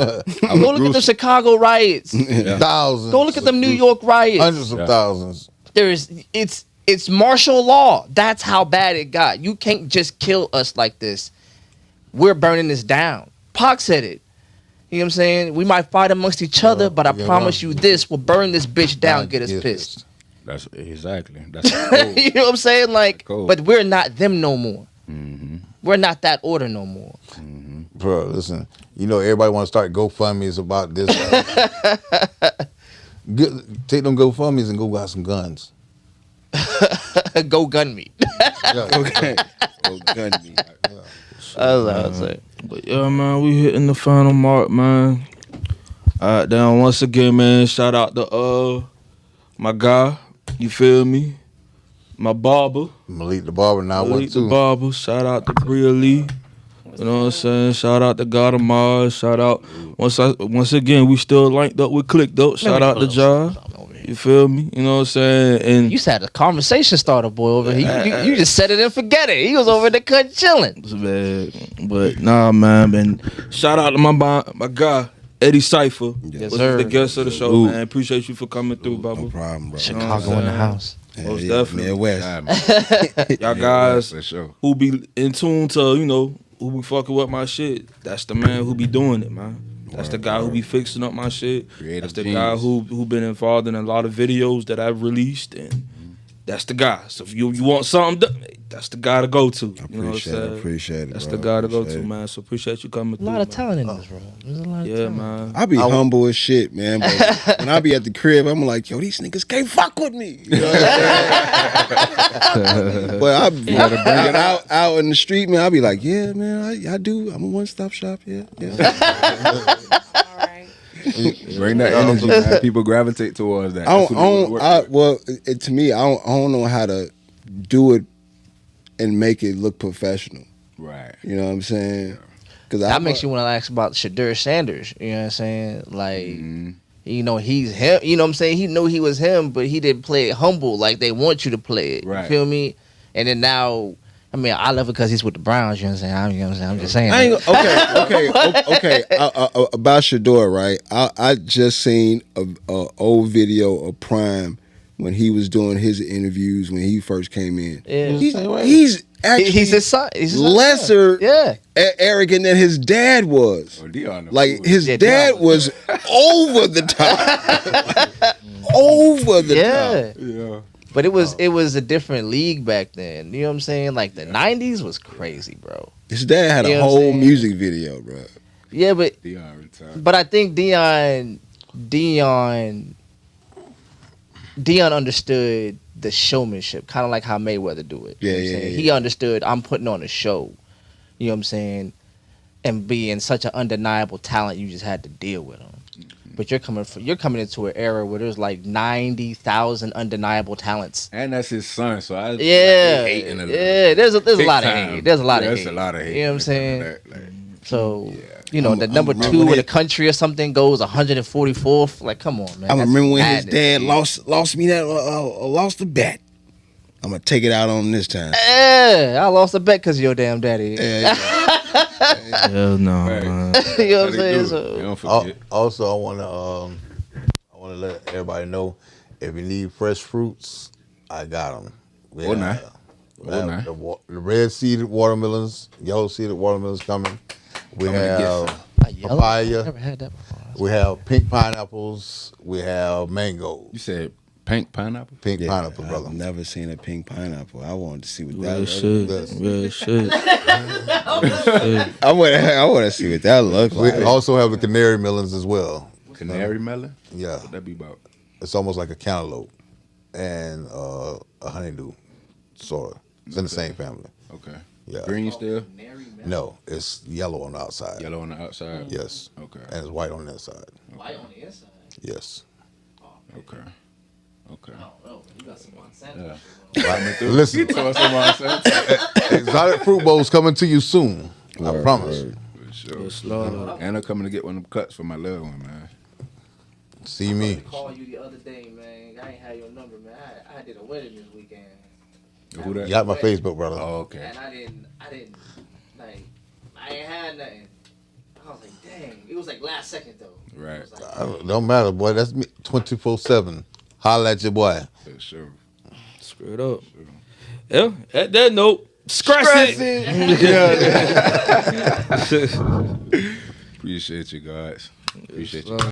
Go look at the Chicago riots. Thousands. Go look at them New York riots. Hundreds of thousands. It's martial law. That's how bad it got. You can't just kill us like this. We're burning this down. Pac said it. You know what I'm saying? We might fight amongst each other, but I promise you this, we'll burn this bitch down and get us pissed. That's exactly. That's cold. You know what I'm saying? Like, Cool. but we're not them no more. Mm-hmm. We're not that order no more. Bro, listen. You know everybody want to start GoFundMe's about this. Take them GoFundMe's and go buy some guns. Go gun me. Yeah. Okay. Oh, gun me. That's what I was saying. But yeah, man, we hitting the final mark, man. Then once again, man, shout out to my guy. You feel me? My barber. Malik the Barber now Malik the too. barber. Shout out to Bria Lee. You know what I'm saying? Shout out to God of Mars. Shout out. Once again, we still linked up with Cliqu'd. Shout out to John. You feel me? You know what I'm saying? And You said a conversation starter, boy, over here. You just set it and forget it. He was over there cut chilling. but nah, man. And shout out to my guy Eddie Cypher. Yes, was sir. the guest of the show, man. Appreciate you for coming through, No Bubba. problem, bro. Chicago in the house. Most definitely. Midwest. Yeah, man. Y'all Yeah, guys for sure. who be in tune to, who be fucking with my shit. That's the man who be doing it, man. That's the guy who be fixing up my shit. Creative That's the genius. guy who been involved in a lot of videos that I've released, and that's the guy. So if you want something done, that's the guy to go to. You know what I'm saying? Appreciate it. That's bro. the guy to go Appreciate to, it. man. So appreciate you coming A through. lot of man. talent in this room. There's a lot of Yeah, talent. man. I be humble as shit, man. But when I be at the crib, I'm like, yo, these niggas can't fuck with me. You know what I'm saying? But I be out in the street, man. I be like, yeah, man, I do. I'm a one-stop shop. Yeah. All right. Bring that energy, man. People gravitate towards that. That's what it works. To me, I don't know how to do it and make it look professional. Right. You know what I'm saying? Because That makes you want to ask about Shadur Sanders. You know what I'm saying? Like, he's him. You know what I'm saying? He knew he was him, but he didn't play it humble like they want you to play it. Right. You feel me? And then now, I mean, I love it because he's with the Browns. You know what I'm saying? I'm just saying. I ain't okay. About Shador, right? I just seen a old video of Prime when he was doing his interviews when he first came in. Yeah. He's actually He's his son. He's his son. lesser Yeah. arrogant than his dad was. Oh, Dion, Like his Yeah, dad Dion was over the top, over the Yeah. top. Yeah. But it was a different league back then. You know what I'm saying? Like the 90s was crazy, bro. His dad had You a know what I'm whole saying? music video, bro. Yeah, but Dion retired. I think Dion understood the showmanship, kind of like how Mayweather do it. You know what I'm saying? Yeah. He understood I'm putting on a show. You know what I'm saying? And being such an undeniable talent, you just had to deal with him. But you're coming into an era where there's like 90,000 undeniable talents. And that's his son, so I Yeah, hating a little. yeah. There's a Big lot of time. hate. There's a lot of hate. There's a lot of hate. You know what I'm saying? Like, So, yeah. the number I'm- 2 in when the country or something goes 144th. Like, come on, man. I That's remember when his madness. dad lost me that lost the bet. I'm gonna take it out on him this time. Yeah, I lost a bet because of your damn daddy. Yeah. Hell no, Right. man. You know what I'm They saying? do. So, You don't forget. Also, I want to let everybody know if you need fresh fruits, I got them. Oh, nah. Oh, nah. The red seeded watermelons, yellow seeded watermelons coming. We Coming to get have a yellow? papaya. Never had that before. We have pink pineapples. We have mangoes. You said pink pineapple? Pink pineapple, brother. I've never seen a pink pineapple. I wanted to see what Real that. shit. That's- Real shit. I want to see what that looks We like. also have the canary melons as well. Canary melon? Yeah, What that be about? it's almost like a cantaloupe and a honeydew, sort of. It's in the same family. Okay. Yeah. Green still? No, it's yellow on the outside. Yellow on the outside? Yes. Okay. And it's white on the inside. White on the inside. Yes. Okay. Okay. I don't know. You got some Monsanto. Yeah. Listen, So what's on my side? exotic fruit bowls coming to you soon. I promise. For sure. Yes, Lord. And I'm coming to get one of them cuts for my little one, man. See I me. tried to call you the other day, man. I ain't had your number, man. I did a wedding this weekend. Who that? You got my Facebook, brother. Oh, okay. And I didn't, like, I ain't had nothing. I was like, dang. It was like last second, though. Right. It was like, Don't matter, boy. That's me 24/7. Holla at your boy. For sure. Straight up. Yeah. At that note, scratch it. Appreciate you guys. Appreciate you.